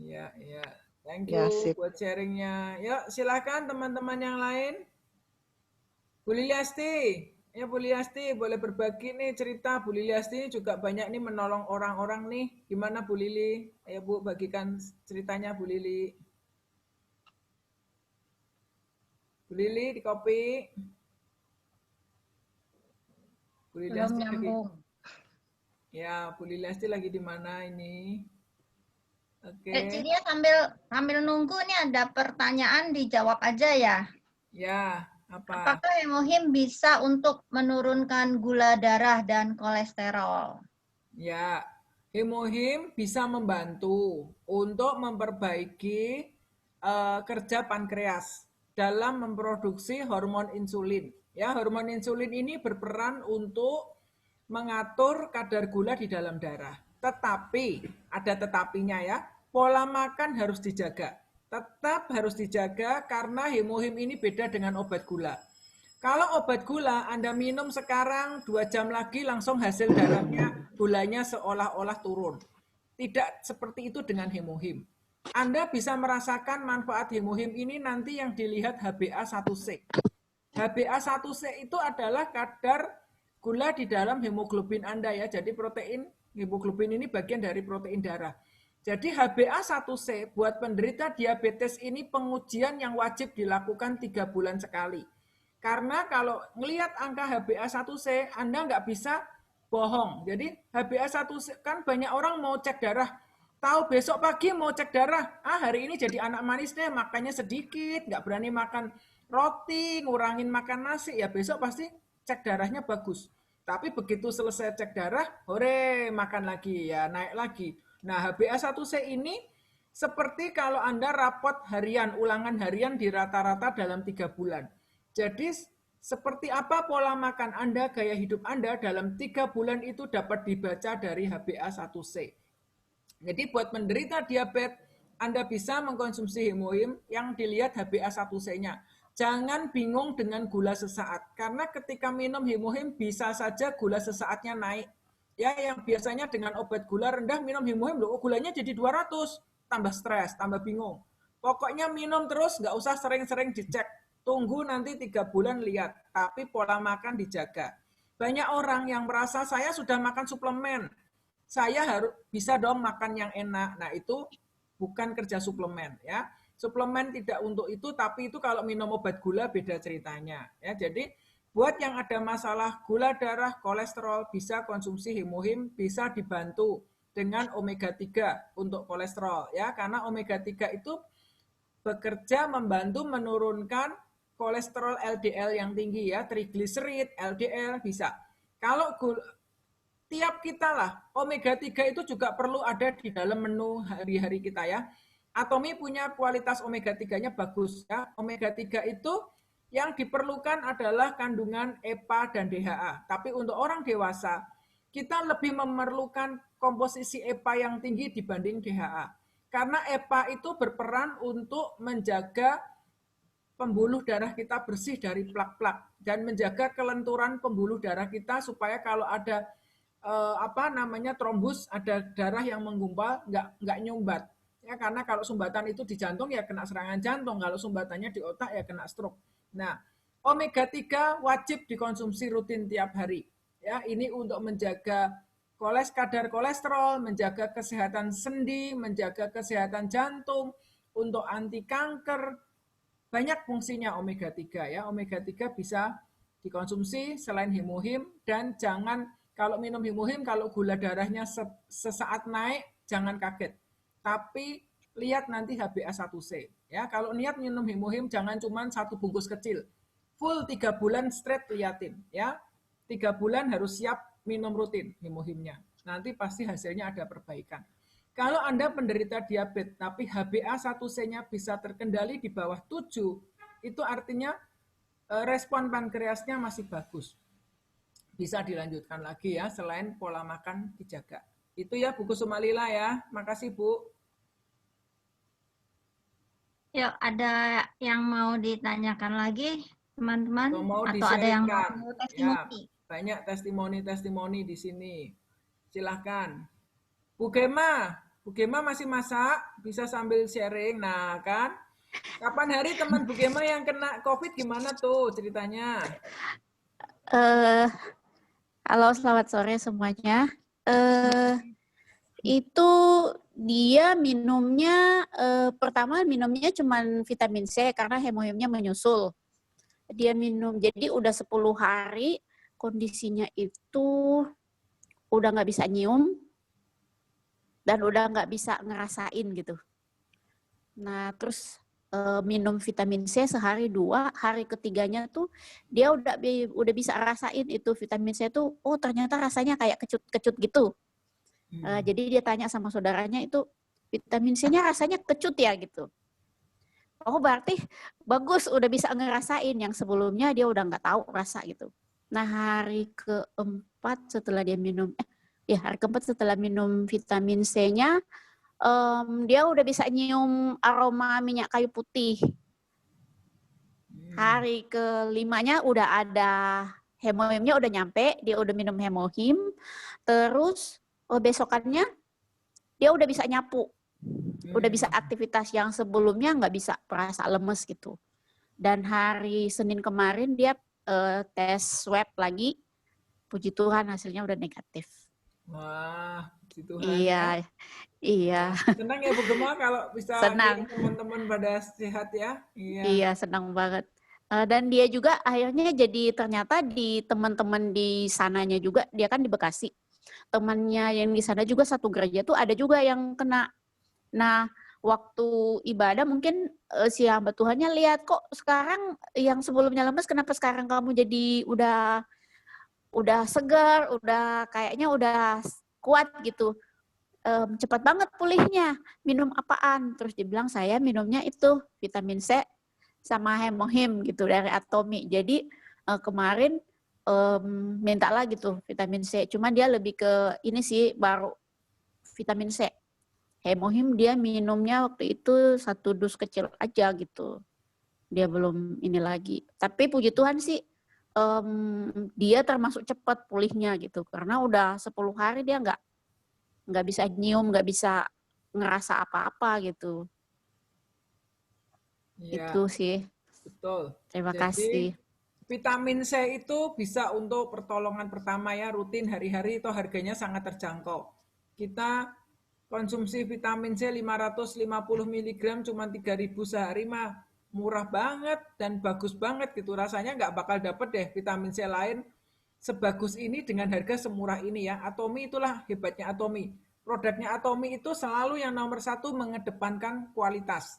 Iya. Thank you buat sharingnya. Yuk silakan teman-teman yang lain. Bu Liliasti, ya Bu Liliasti boleh berbagi nih cerita. Bu Liliasti juga banyak nih menolong orang-orang nih. Gimana Bu Lili? Ayo Bu bagikan ceritanya Bu Lili. Bu Lili di copy. Bu Belum Lilasti lagi. nyambung. Ya, Bu Lilasti lagi di mana ini? Oke. Cilia sambil nunggu nih ada pertanyaan dijawab aja ya. Ya, apa? Apakah hemohim bisa untuk menurunkan gula darah dan kolesterol? Ya, hemohim bisa membantu untuk memperbaiki kerja pankreas dalam memproduksi hormon insulin. Ya, hormon insulin ini berperan untuk mengatur kadar gula di dalam darah. Tetapi, ada tetapinya ya, pola makan harus dijaga. Tetap harus dijaga karena hemohim ini beda dengan obat gula. Kalau obat gula Anda minum sekarang 2 jam lagi langsung hasil darahnya gulanya seolah-olah turun. Tidak seperti itu dengan hemohim. Anda bisa merasakan manfaat hemohim ini nanti yang dilihat HbA1c. HbA1c itu adalah kadar gula di dalam hemoglobin Anda ya. Jadi protein hemoglobin ini bagian dari protein darah. Jadi HbA1c buat penderita diabetes ini pengujian yang wajib dilakukan 3 bulan sekali. Karena kalau ngelihat angka HbA1c, Anda nggak bisa bohong. Jadi HbA1c kan banyak orang mau cek darah. Tahu besok pagi mau cek darah, hari ini jadi anak manis deh, makannya sedikit, nggak berani makan roti, ngurangin makan nasi, ya besok pasti cek darahnya bagus. Tapi begitu selesai cek darah, hore, makan lagi, ya naik lagi. Nah, HbA1c ini seperti kalau Anda rapot harian, ulangan harian di rata-rata dalam 3 bulan. Jadi seperti apa pola makan Anda, gaya hidup Anda dalam 3 bulan itu dapat dibaca dari HbA1c. Jadi buat penderita diabetes, Anda bisa mengkonsumsi hemohim yang dilihat HbA1c-nya. Jangan bingung dengan gula sesaat, karena ketika minum hemohim bisa saja gula sesaatnya naik. Ya, yang biasanya dengan obat gula rendah minum hemohim, loh gulanya jadi 200, tambah stres, tambah bingung. Pokoknya minum terus, nggak usah sering-sering dicek. Tunggu nanti 3 bulan lihat, tapi pola makan dijaga. Banyak orang yang merasa saya sudah makan suplemen, saya harus bisa dong makan yang enak. Nah itu bukan kerja suplemen ya. Suplemen tidak untuk itu, tapi itu kalau minum obat gula beda ceritanya. Ya, jadi buat yang ada masalah gula darah, kolesterol bisa konsumsi hemohim, bisa dibantu dengan omega 3 untuk kolesterol ya, karena omega 3 itu bekerja membantu menurunkan kolesterol LDL yang tinggi ya, trigliserid, LDL bisa. Kalau tiap kita lah, omega 3 itu juga perlu ada di dalam menu hari-hari kita ya. Atomi punya kualitas omega 3-nya bagus ya. Omega 3 itu yang diperlukan adalah kandungan EPA dan DHA. Tapi untuk orang dewasa, kita lebih memerlukan komposisi EPA yang tinggi dibanding DHA. Karena EPA itu berperan untuk menjaga pembuluh darah kita bersih dari plak-plak dan menjaga kelenturan pembuluh darah kita supaya kalau ada trombus, ada darah yang menggumpal, nggak nyumbat ya, karena kalau sumbatan itu di jantung ya kena serangan jantung, kalau sumbatannya di otak ya kena stroke. Nah, omega 3 wajib dikonsumsi rutin tiap hari ya, ini untuk menjaga kadar kolesterol, menjaga kesehatan sendi, menjaga kesehatan jantung, untuk anti kanker, banyak fungsinya omega 3 ya. Omega 3 bisa dikonsumsi selain hemohim, dan jangan kalau minum hemohim, kalau gula darahnya sesaat naik, jangan kaget. Tapi lihat nanti HbA1c. Ya, kalau niat minum hemohim, jangan cuma 1 bungkus kecil. Full 3 bulan straight liatin. Ya, 3 bulan harus siap minum rutin hemohimnya. Nanti pasti hasilnya ada perbaikan. Kalau Anda penderita diabetes, tapi HbA1c-nya bisa terkendali di bawah 7, itu artinya respon pankreasnya masih bagus. Bisa dilanjutkan lagi ya, selain pola makan dijaga. Itu ya Bu Kusumalila ya. Makasih Bu. Yuk, ada yang mau ditanyakan lagi teman-teman? Atau ada yang mau testimoni? Ya, banyak testimoni di sini. Silahkan. Bu Gema masih masak, bisa sambil sharing. Nah kan, kapan hari teman Bu Gema yang kena COVID gimana tuh ceritanya? Halo, selamat sore semuanya. Itu dia minumnya, pertama minumnya cuma vitamin C karena hemohimnya menyusul. Dia minum, jadi udah 10 hari, kondisinya itu udah nggak bisa nyium dan udah nggak bisa ngerasain gitu. Nah, terus minum vitamin C sehari 2, hari ketiganya tuh dia udah bisa rasain itu vitamin C tuh, oh ternyata rasanya kayak kecut-kecut gitu. Jadi dia tanya sama saudaranya itu, vitamin C-nya rasanya kecut ya gitu. Oh berarti bagus, udah bisa ngerasain, yang sebelumnya dia udah nggak tahu rasa gitu. Nah hari keempat setelah dia minum, hari keempat setelah minum vitamin C-nya, dia udah bisa nyium aroma minyak kayu putih. Hari kelimanya udah ada hemohimnya udah nyampe, dia udah minum hemohim, terus besokannya dia udah bisa nyapu, udah bisa aktivitas yang sebelumnya nggak bisa, perasa lemes gitu. Dan hari Senin kemarin dia tes swab lagi, puji Tuhan hasilnya udah negatif. Wah, puji Tuhan. Iya, ya. iya. Senang ya Bu Gemma kalau bisa Senang. teman-teman pada sehat ya. Iya, senang banget. Dan dia juga akhirnya jadi ternyata di teman-teman di sananya juga, dia kan di Bekasi. Temannya yang di sana juga satu gereja tuh ada juga yang kena. Nah, waktu ibadah mungkin si hamba Tuhannya lihat kok sekarang yang sebelumnya lemes, kenapa sekarang kamu jadi udah segar, udah kayaknya udah kuat gitu. Cepat banget pulihnya, minum apaan? Terus dibilang saya minumnya itu vitamin C sama hemohim gitu dari Atomi. Jadi kemarin minta lagi tuh vitamin C, cuman dia lebih ke ini sih baru vitamin C. Hemohim dia minumnya waktu itu 1 dus kecil aja gitu. Dia belum ini lagi. Tapi puji Tuhan sih dia termasuk cepat pulihnya gitu. Karena udah 10 hari dia nggak bisa nyium, nggak bisa ngerasa apa-apa gitu. Ya, Itu sih. betul. Terima Jadi, kasih. vitamin C itu bisa untuk pertolongan pertama ya, rutin hari-hari, itu harganya sangat terjangkau. Kita konsumsi vitamin C 550 mg cuma 3.000 sehari mah murah banget dan bagus banget gitu. Rasanya nggak bakal dapet deh vitamin C lain sebagus ini dengan harga semurah ini ya. Atomi itulah hebatnya Atomi. Produknya Atomi itu selalu yang nomor 1 mengedepankan kualitas.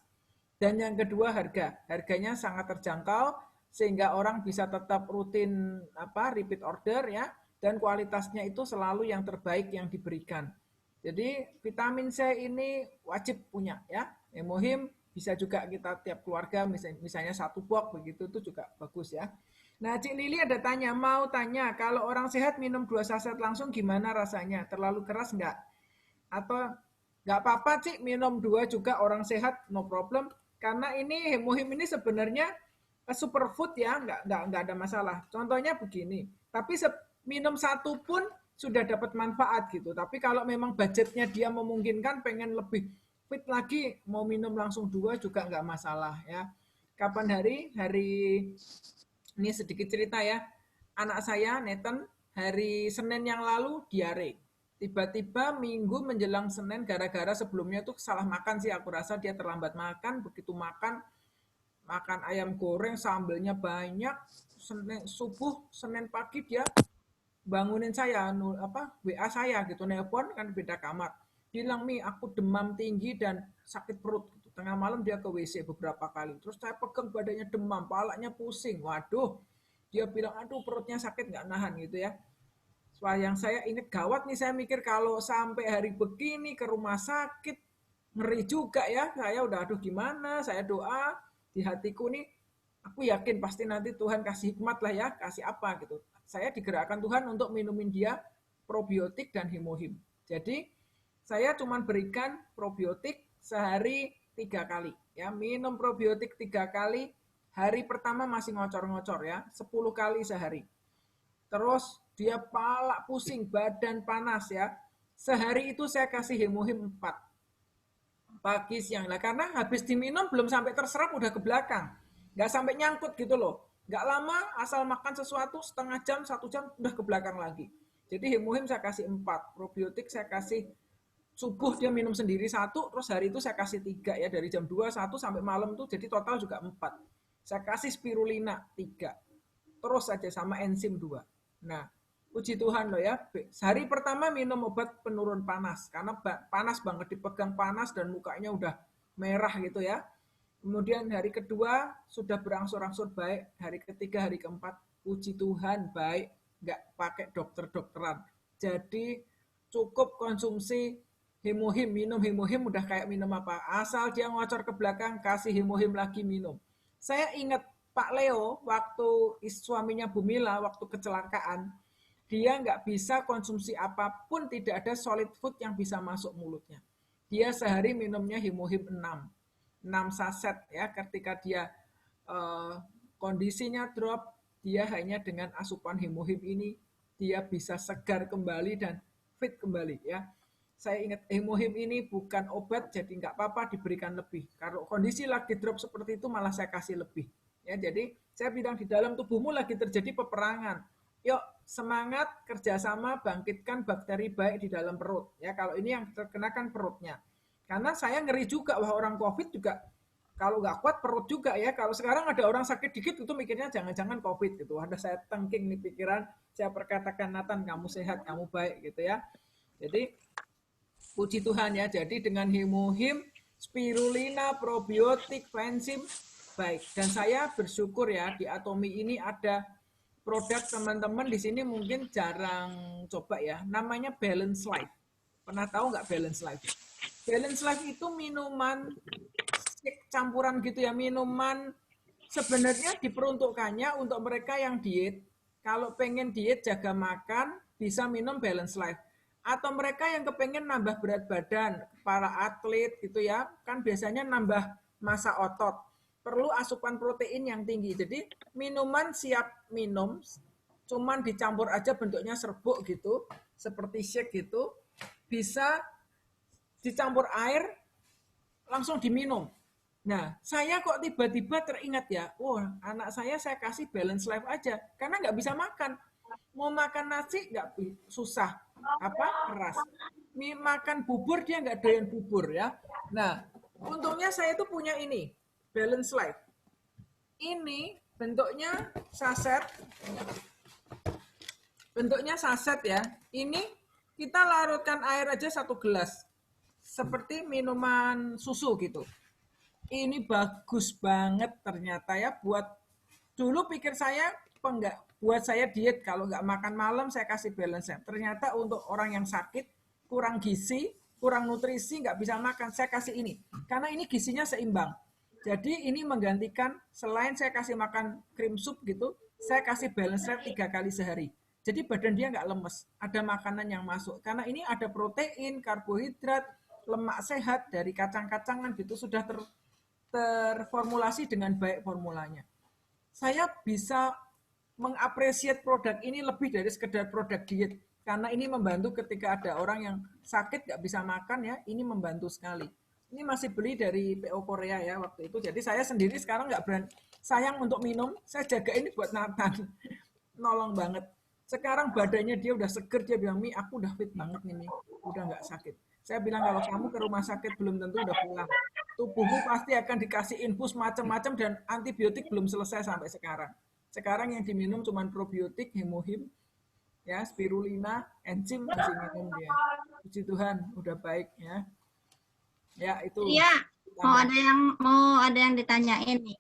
Dan yang kedua harganya sangat terjangkau sehingga orang bisa tetap rutin repeat order ya, dan kualitasnya itu selalu yang terbaik yang diberikan. Jadi vitamin C ini wajib punya ya. Hemohim bisa juga kita tiap keluarga misalnya 1 box begitu itu juga bagus ya. Nah, Cik Lili ada mau tanya kalau orang sehat minum 2 saset langsung gimana rasanya? Terlalu keras enggak? Atau enggak apa-apa Cik minum 2 juga orang sehat no problem. Karena ini hemohim ini sebenarnya superfood ya, nggak ada masalah. Contohnya begini, tapi minum 1 pun sudah dapat manfaat gitu. Tapi kalau memang budgetnya dia memungkinkan pengen lebih fit lagi, mau minum langsung 2 juga nggak masalah ya. Kapan hari ini sedikit cerita ya. Anak saya Nathan hari Senin yang lalu diare. Tiba-tiba Minggu menjelang Senin gara-gara sebelumnya tuh salah makan sih, aku rasa dia terlambat makan, begitu makan ayam goreng sambelnya banyak, Senin pagi dia bangunin saya WA saya gitu, nelpon kan beda kamar. Bilang Mi, aku demam tinggi dan sakit perut gitu. Tengah malam dia ke WC beberapa kali. Terus saya pegang badannya demam, palanya pusing. Waduh. Dia bilang aduh perutnya sakit nggak nahan gitu ya. Yang saya ingat gawat nih, saya mikir kalau sampai hari begini ke rumah sakit, ngeri juga ya. Saya udah aduh gimana, saya doa di hatiku nih, aku yakin pasti nanti Tuhan kasih hikmat lah ya, kasih apa gitu. Saya digerakkan Tuhan untuk minumin dia probiotik dan hemohim. Jadi saya cuma berikan probiotik sehari 3 kali. Ya, minum probiotik 3 kali, hari pertama masih ngocor-ngocor ya, 10 kali sehari. Terus dia pala pusing, badan panas ya. Sehari itu saya kasih hemohim 4. Pagi, siang. Nah, karena habis diminum belum sampai terserap udah ke belakang. Nggak sampai nyangkut gitu loh. Nggak lama, asal makan sesuatu setengah jam, 1 jam udah ke belakang lagi. Jadi hemohim saya kasih 4. Probiotik saya kasih subuh dia minum sendiri 1, terus hari itu saya kasih 3 ya. Dari jam 2, 1 sampai malam tuh jadi total juga 4. Saya kasih spirulina 3. Terus aja sama enzim 2. Nah, puji Tuhan loh ya. Hari pertama minum obat penurun panas karena panas banget, dipegang panas dan mukanya udah merah gitu ya. Kemudian hari kedua sudah berangsur-angsur baik. Hari ketiga, hari keempat, puji Tuhan baik, nggak pakai dokter-dokteran. Jadi cukup konsumsi hemohim, minum hemohim udah kayak minum apa. Asal dia ngocor ke belakang, kasih hemohim lagi minum. Saya ingat Pak Leo waktu suaminya Bu Mila waktu kecelakaan, dia nggak bisa konsumsi apapun, tidak ada solid food yang bisa masuk mulutnya. Dia sehari minumnya hemohim 6 saset ya. Ketika dia kondisinya drop, dia hanya dengan asupan hemohim ini dia bisa segar kembali dan fit kembali ya. Saya ingat hemohim ini bukan obat, jadi nggak apa-apa diberikan lebih. Kalau kondisi lagi drop seperti itu malah saya kasih lebih. Ya, jadi saya bilang di dalam tubuhmu lagi terjadi peperangan. Yuk semangat kerjasama bangkitkan bakteri baik di dalam perut. Ya, kalau ini yang terkena kan perutnya. Karena saya ngeri juga wah orang COVID juga kalau nggak kuat perut juga ya. Kalau sekarang ada orang sakit dikit itu mikirnya jangan-jangan COVID gitu. Ada saya tengking nih pikiran, saya perkatakan Nathan kamu sehat, kamu baik gitu ya. Jadi puji Tuhan ya. Jadi dengan hemohim, spirulina, probiotik, enzim baik. Dan saya bersyukur ya di Atomi ini ada produk teman-teman di sini mungkin jarang coba ya. Namanya Balance Life. Pernah tahu nggak Balance Life? Balance Life itu minuman campuran gitu ya, minuman sebenarnya diperuntukkannya untuk mereka yang diet. Kalau pengen diet jaga makan bisa minum Balance Life. Atau mereka yang kepengen nambah berat badan, para atlet gitu ya, kan biasanya nambah massa otot, perlu asupan protein yang tinggi. Jadi minuman siap minum, cuman dicampur aja bentuknya serbuk gitu, seperti shake gitu, bisa dicampur air, langsung diminum. Nah, saya kok tiba-tiba teringat ya, anak saya kasih Balance Life aja, karena nggak bisa makan. Mau makan nasi nggak susah, keras. Makan bubur dia nggak doyan bubur ya. Nah, untungnya saya itu punya ini, Balance Life. Ini bentuknya saset ya. Ini kita larutkan air aja 1 gelas, seperti minuman susu gitu. Ini bagus banget ternyata ya buat dulu pikir saya buat saya diet kalau nggak makan malam saya kasih balance. Ternyata untuk orang yang sakit kurang gizi, kurang nutrisi nggak bisa makan saya kasih ini karena ini gizinya seimbang. Jadi ini menggantikan selain saya kasih makan krim sup gitu, saya kasih balance 3 kali sehari. Jadi badan dia nggak lemes, ada makanan yang masuk karena ini ada protein, karbohidrat, lemak sehat dari kacang-kacangan gitu sudah terformulasi dengan baik formulanya. Saya bisa mengapresiasi produk ini lebih dari sekedar produk diet. Karena ini membantu ketika ada orang yang sakit nggak bisa makan ya, ini membantu sekali. Ini masih beli dari PO Korea ya waktu itu. Jadi saya sendiri sekarang nggak berani, sayang untuk minum, saya jaga ini buat Nathan. Nolong banget. Sekarang badannya dia udah seger, dia bilang, Mi, aku udah fit banget nih, Mi. Udah nggak sakit. Saya bilang kalau kamu ke rumah sakit belum tentu udah pulang. Tubuhmu pasti akan dikasih infus macam-macam dan antibiotik belum selesai sampai sekarang. Sekarang yang diminum cuma probiotik, hemohim, ya, spirulina, enzim masih minum dia. Puji Tuhan, udah baik ya. Ya itu. Iya, mau ada yang ditanyain nih.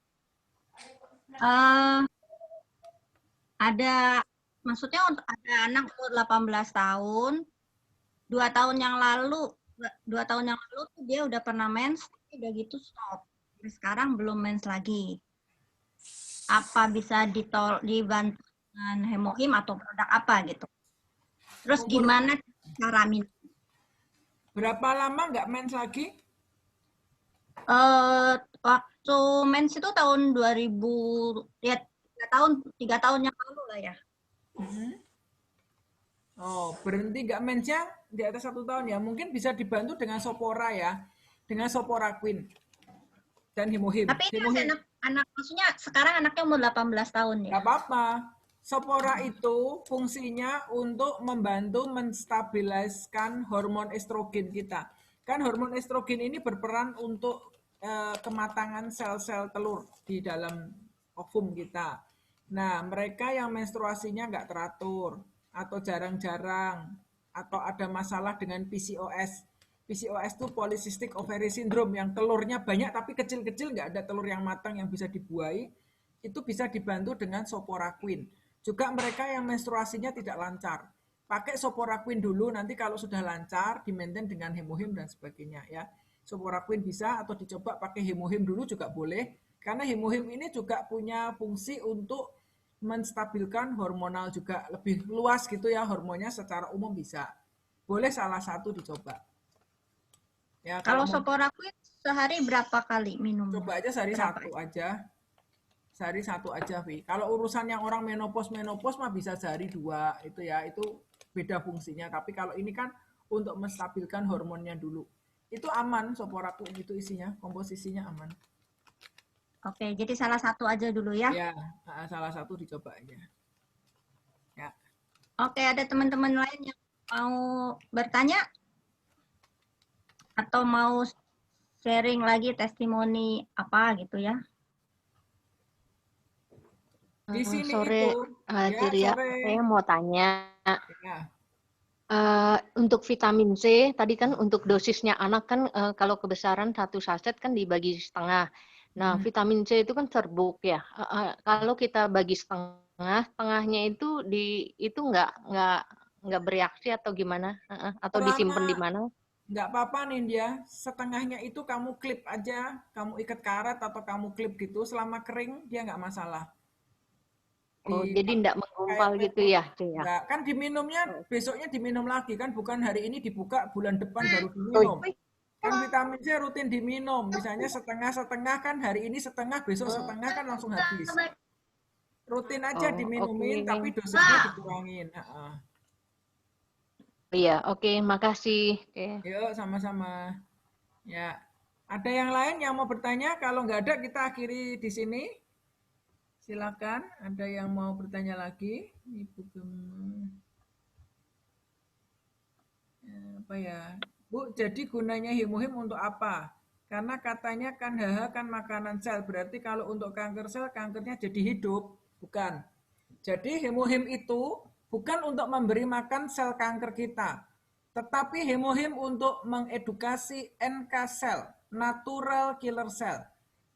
Maksudnya untuk ada anak umur 18 tahun, 2 tahun yang lalu tuh dia udah pernah mens, udah gitu stop. Terus sekarang belum mens lagi. Apa bisa dibantu dengan hemohim atau produk apa gitu? Terus gimana cara minum? Berapa lama nggak mens lagi? Waktu mens itu tahun 2000, ya 3 tahun yang lalu lah ya. Oh, berhenti nggak mensnya di atas 1 tahun ya. Mungkin bisa dibantu dengan Sopora ya, dengan Sopora Queen dan hemohim. Tapi ini anak maksudnya sekarang anaknya umur 18 tahun ya. Nggak apa-apa. Sopora itu fungsinya untuk membantu menstabiliskan hormon estrogen kita. Kan hormon estrogen ini berperan untuk kematangan sel-sel telur di dalam ovum kita. Nah, mereka yang menstruasinya nggak teratur, atau jarang-jarang, atau ada masalah dengan PCOS. PCOS itu Polycystic Ovary Syndrome, yang telurnya banyak tapi kecil-kecil, nggak ada telur yang matang yang bisa dibuahi, itu bisa dibantu dengan Soporaquin. Juga mereka yang menstruasinya tidak lancar, pakai Soporaquin dulu, nanti kalau sudah lancar, di-maintain dengan Hemohim dan sebagainya ya. Soporaquin bisa, atau dicoba pakai Hemohim dulu juga boleh, karena Hemohim ini juga punya fungsi untuk menstabilkan hormonal juga, lebih luas gitu ya hormonnya secara umum bisa. Boleh salah satu dicoba. Ya, Kalau Soporaquin sehari berapa kali minum? Coba aja sehari satu aja. Sehari satu aja, Vi. Kalau urusan yang orang menopause mah bisa sehari 2 itu ya, itu beda fungsinya. Tapi kalau ini kan untuk menstabilkan hormonnya dulu. Itu aman Soporaquin itu isinya, komposisinya aman. Oke, jadi salah satu aja dulu ya. Ya, salah satu dicoba aja. Ya. Oke, ada teman-teman lain yang mau bertanya? Atau mau sharing lagi testimoni apa gitu ya? Di sini sore, itu, Ciria, sore. saya mau tanya. Ya. Untuk vitamin C, tadi kan untuk dosisnya anak kan kalau kebesaran 1 saset kan dibagi setengah. Nah, vitamin C itu kan serbuk ya. Kalau kita bagi setengah, tengahnya itu nggak bereaksi atau gimana? Atau disimpan di mana? Nggak apa-apa Nindya, setengahnya itu kamu klip aja, kamu ikat karet atau kamu klip gitu, selama kering dia nggak masalah. Oh, jadi enggak menggumpal gitu ya, ya? Enggak, kan diminumnya besoknya diminum lagi kan, bukan hari ini dibuka bulan depan baru diminum. Kan vitamin C rutin diminum, misalnya setengah-setengah kan, hari ini setengah, besok setengah kan langsung habis. Rutin aja diminumin, tapi dosisnya dikurangin. Iya, oke, makasih. Yuk, sama-sama. Ya, ada yang lain yang mau bertanya? Kalau nggak ada, kita akhiri di sini. Silakan, ada yang mau bertanya lagi? Ibu apa ya? Bu, jadi gunanya Hemohim untuk apa? Karena katanya kan HH kan makanan sel, berarti kalau untuk kanker sel, kankernya jadi hidup, bukan. Jadi Hemohim itu bukan untuk memberi makan sel kanker kita, tetapi Hemohim untuk mengedukasi NK sel, natural killer cell.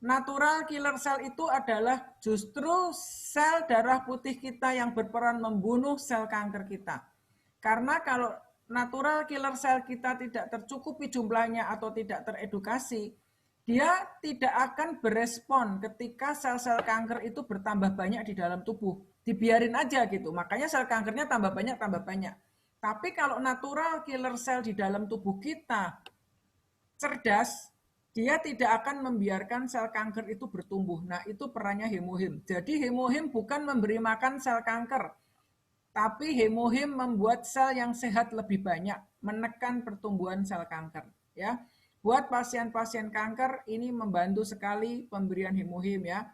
Natural killer cell itu adalah justru sel darah putih kita yang berperan membunuh sel kanker kita. Karena kalau natural killer cell kita tidak tercukupi jumlahnya atau tidak teredukasi, dia tidak akan berespon ketika sel-sel kanker itu bertambah banyak di dalam tubuh. Dibiarin aja gitu, makanya sel kankernya tambah banyak, tambah banyak. Tapi kalau natural killer cell di dalam tubuh kita cerdas, dia tidak akan membiarkan sel kanker itu bertumbuh. Nah, itu perannya Hemohim. Jadi Hemohim bukan memberi makan sel kanker, tapi Hemohim membuat sel yang sehat lebih banyak, menekan pertumbuhan sel kanker. Ya, buat pasien-pasien kanker ini membantu sekali pemberian Hemohim ya.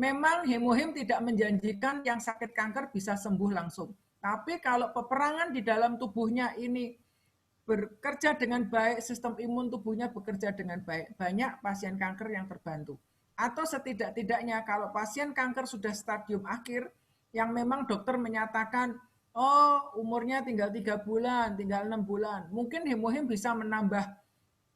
Memang Hemohim tidak menjanjikan yang sakit kanker bisa sembuh langsung. Tapi kalau peperangan di dalam tubuhnya ini bekerja dengan baik, sistem imun tubuhnya bekerja dengan baik, banyak pasien kanker yang terbantu. Atau setidak-tidaknya kalau pasien kanker sudah stadium akhir, yang memang dokter menyatakan, oh umurnya tinggal 3 bulan, tinggal 6 bulan, mungkin Hemohim bisa menambah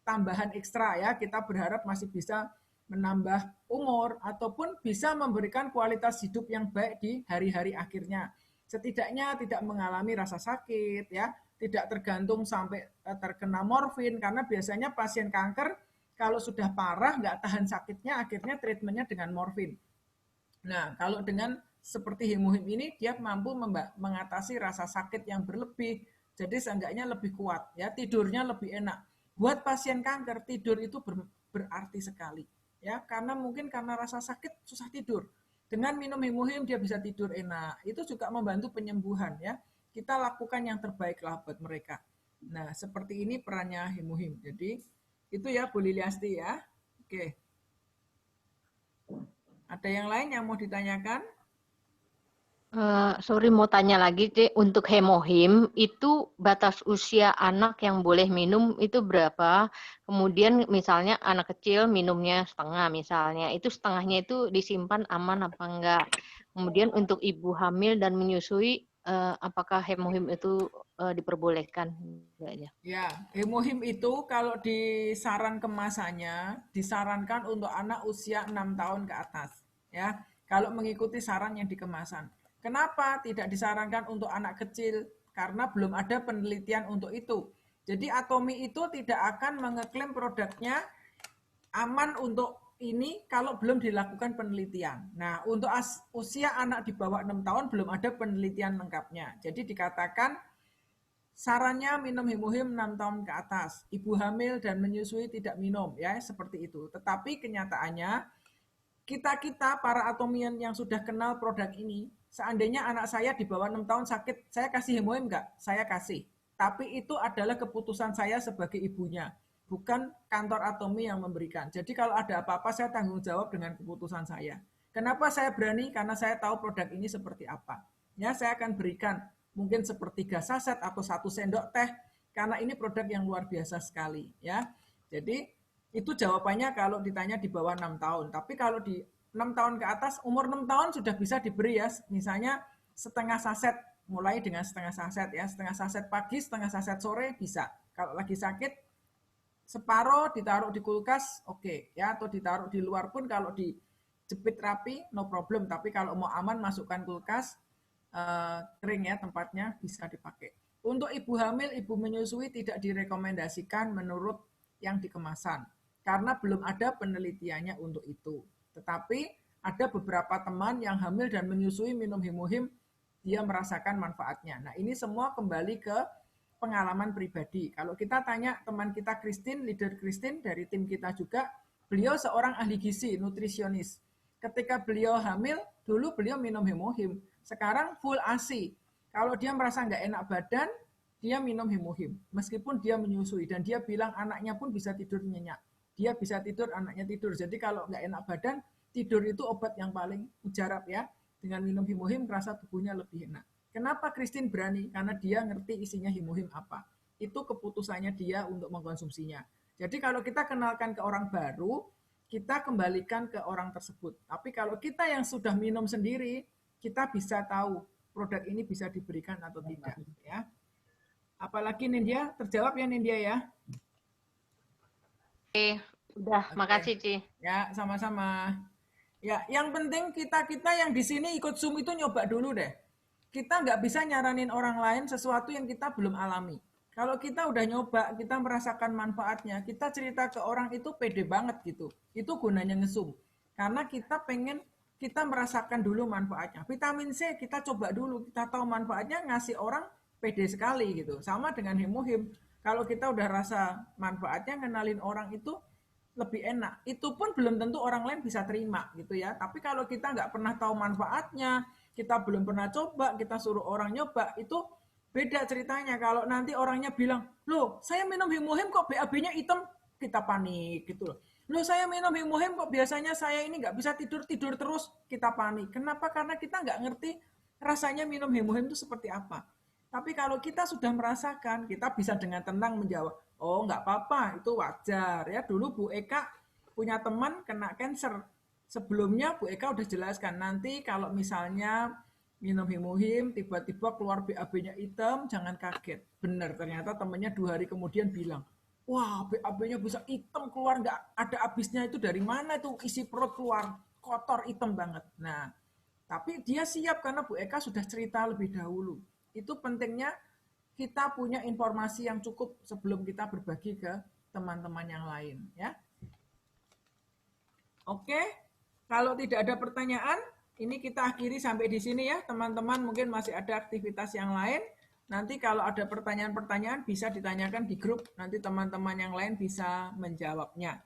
tambahan ekstra ya, kita berharap masih bisa menambah umur, ataupun bisa memberikan kualitas hidup yang baik di hari-hari akhirnya. Setidaknya tidak mengalami rasa sakit ya, tidak tergantung sampai terkena morfin, karena biasanya pasien kanker kalau sudah parah nggak tahan sakitnya, akhirnya treatmentnya dengan morfin. Nah, kalau dengan seperti Hemohim ini, dia mampu mengatasi rasa sakit yang berlebih, jadi seenggaknya lebih kuat, ya tidurnya lebih enak. Buat pasien kanker, tidur itu berarti sekali, ya karena mungkin karena rasa sakit susah tidur. Dengan minum Hemohim dia bisa tidur enak, itu juga membantu penyembuhan ya. Kita lakukan yang terbaik lah buat mereka. Nah, seperti ini perannya Hemohim. Jadi, itu ya Bu Liliasti ya. Oke. Ada yang lain yang mau ditanyakan? Sorry mau tanya lagi, Cik. Untuk Hemohim, itu batas usia anak yang boleh minum itu berapa? Kemudian misalnya anak kecil minumnya setengah misalnya, itu setengahnya itu disimpan aman apa enggak? Kemudian untuk ibu hamil dan menyusui, apakah hemohim itu diperbolehkan? Ya, hemohim itu kalau di saran kemasannya disarankan untuk anak usia 6 tahun ke atas. Ya, kalau mengikuti saran yang dikemasan. Kenapa tidak disarankan untuk anak kecil? Karena belum ada penelitian untuk itu. Jadi Atomi itu tidak akan mengeklaim produknya aman untuk ini kalau belum dilakukan penelitian. Nah, untuk usia anak di bawah 6 tahun belum ada penelitian lengkapnya. Jadi dikatakan sarannya minum hemohim 6 tahun ke atas. Ibu hamil dan menyusui tidak minum, ya seperti itu. Tetapi kenyataannya kita para atomian yang sudah kenal produk ini, seandainya anak saya di bawah 6 tahun sakit, saya kasih hemohim enggak? Saya kasih. Tapi itu adalah keputusan saya sebagai ibunya, bukan kantor Atomi yang memberikan. Jadi kalau ada apa-apa saya tanggung jawab dengan keputusan saya. Kenapa saya berani? Karena saya tahu produk ini seperti apa. Ya, saya akan berikan mungkin sepertiga saset atau 1 sendok teh, karena ini produk yang luar biasa sekali. Ya, jadi itu jawabannya kalau ditanya di bawah 6 tahun. Tapi kalau di 6 tahun ke atas, umur 6 tahun sudah bisa diberi ya, misalnya setengah saset, mulai dengan setengah saset ya, setengah saset pagi, setengah saset sore bisa. Kalau lagi sakit, separuh ditaruh di kulkas, oke, ya, atau ditaruh di luar pun kalau dijepit rapi, no problem. Tapi kalau mau aman, masukkan kulkas, kering ya tempatnya, bisa dipakai. Untuk ibu hamil, ibu menyusui tidak direkomendasikan menurut yang dikemasan, karena belum ada penelitiannya untuk itu. Tetapi ada beberapa teman yang hamil dan menyusui minum hemohim, dia merasakan manfaatnya. Nah, ini semua kembali ke pengalaman pribadi. Kalau kita tanya teman kita Christine, leader Christine dari tim kita juga, beliau seorang ahli gizi, nutrisionis. Ketika beliau hamil, dulu beliau minum hemohim. Sekarang full ASI. Kalau dia merasa nggak enak badan, dia minum hemohim. Meskipun dia menyusui. Dan dia bilang anaknya pun bisa tidur nyenyak. Dia bisa tidur, anaknya tidur. Jadi kalau nggak enak badan, tidur itu obat yang paling mujarab ya. Dengan minum hemohim, rasa tubuhnya lebih enak. Kenapa Christine berani? Karena dia ngerti isinya hemohim apa. Itu keputusannya dia untuk mengkonsumsinya. Jadi kalau kita kenalkan ke orang baru, kita kembalikan ke orang tersebut. Tapi kalau kita yang sudah minum sendiri, kita bisa tahu produk ini bisa diberikan atau tidak. Ya. Apalagi Nindya, terjawab ya Nindya ya? Oke, udah, makasih Ci. Ya, sama-sama. Ya, yang penting kita yang di sini ikut Zoom itu nyoba dulu deh. Kita nggak bisa nyaranin orang lain sesuatu yang kita belum alami. Kalau kita udah nyoba, kita merasakan manfaatnya, kita cerita ke orang itu pede banget gitu. Itu gunanya nge-Zoom. Karena kita pengen, kita merasakan dulu manfaatnya. Vitamin C kita coba dulu, kita tahu manfaatnya, ngasih orang pede sekali gitu. Sama dengan hemohim. Kalau kita udah rasa manfaatnya, ngenalin orang itu lebih enak. Itu pun belum tentu orang lain bisa terima gitu ya. Tapi kalau kita nggak pernah tahu manfaatnya, kita belum pernah coba, kita suruh orang nyoba, itu beda ceritanya. Kalau nanti orangnya bilang, loh saya minum hemohim kok BAB-nya hitam, kita panik gitu loh. Loh saya minum hemohim kok biasanya saya ini nggak bisa tidur terus, kita panik. Kenapa? Karena kita nggak ngerti rasanya minum hemohim itu seperti apa. Tapi kalau kita sudah merasakan, kita bisa dengan tenang menjawab, oh nggak apa-apa, itu wajar. Ya dulu Bu Eka punya teman kena cancer. Sebelumnya Bu Eka udah jelaskan, nanti kalau misalnya minum hemohim, tiba-tiba keluar BAB-nya hitam, jangan kaget. Benar, ternyata temannya 2 hari kemudian bilang, wah BAB-nya bisa hitam keluar, nggak ada habisnya, itu dari mana itu isi perut keluar, kotor hitam banget. Nah, tapi dia siap karena Bu Eka sudah cerita lebih dahulu. Itu pentingnya kita punya informasi yang cukup sebelum kita berbagi ke teman-teman yang lain. Ya. Oke, kalau tidak ada pertanyaan, ini kita akhiri sampai di sini ya. Teman-teman mungkin masih ada aktivitas yang lain. Nanti kalau ada pertanyaan-pertanyaan bisa ditanyakan di grup, nanti teman-teman yang lain bisa menjawabnya.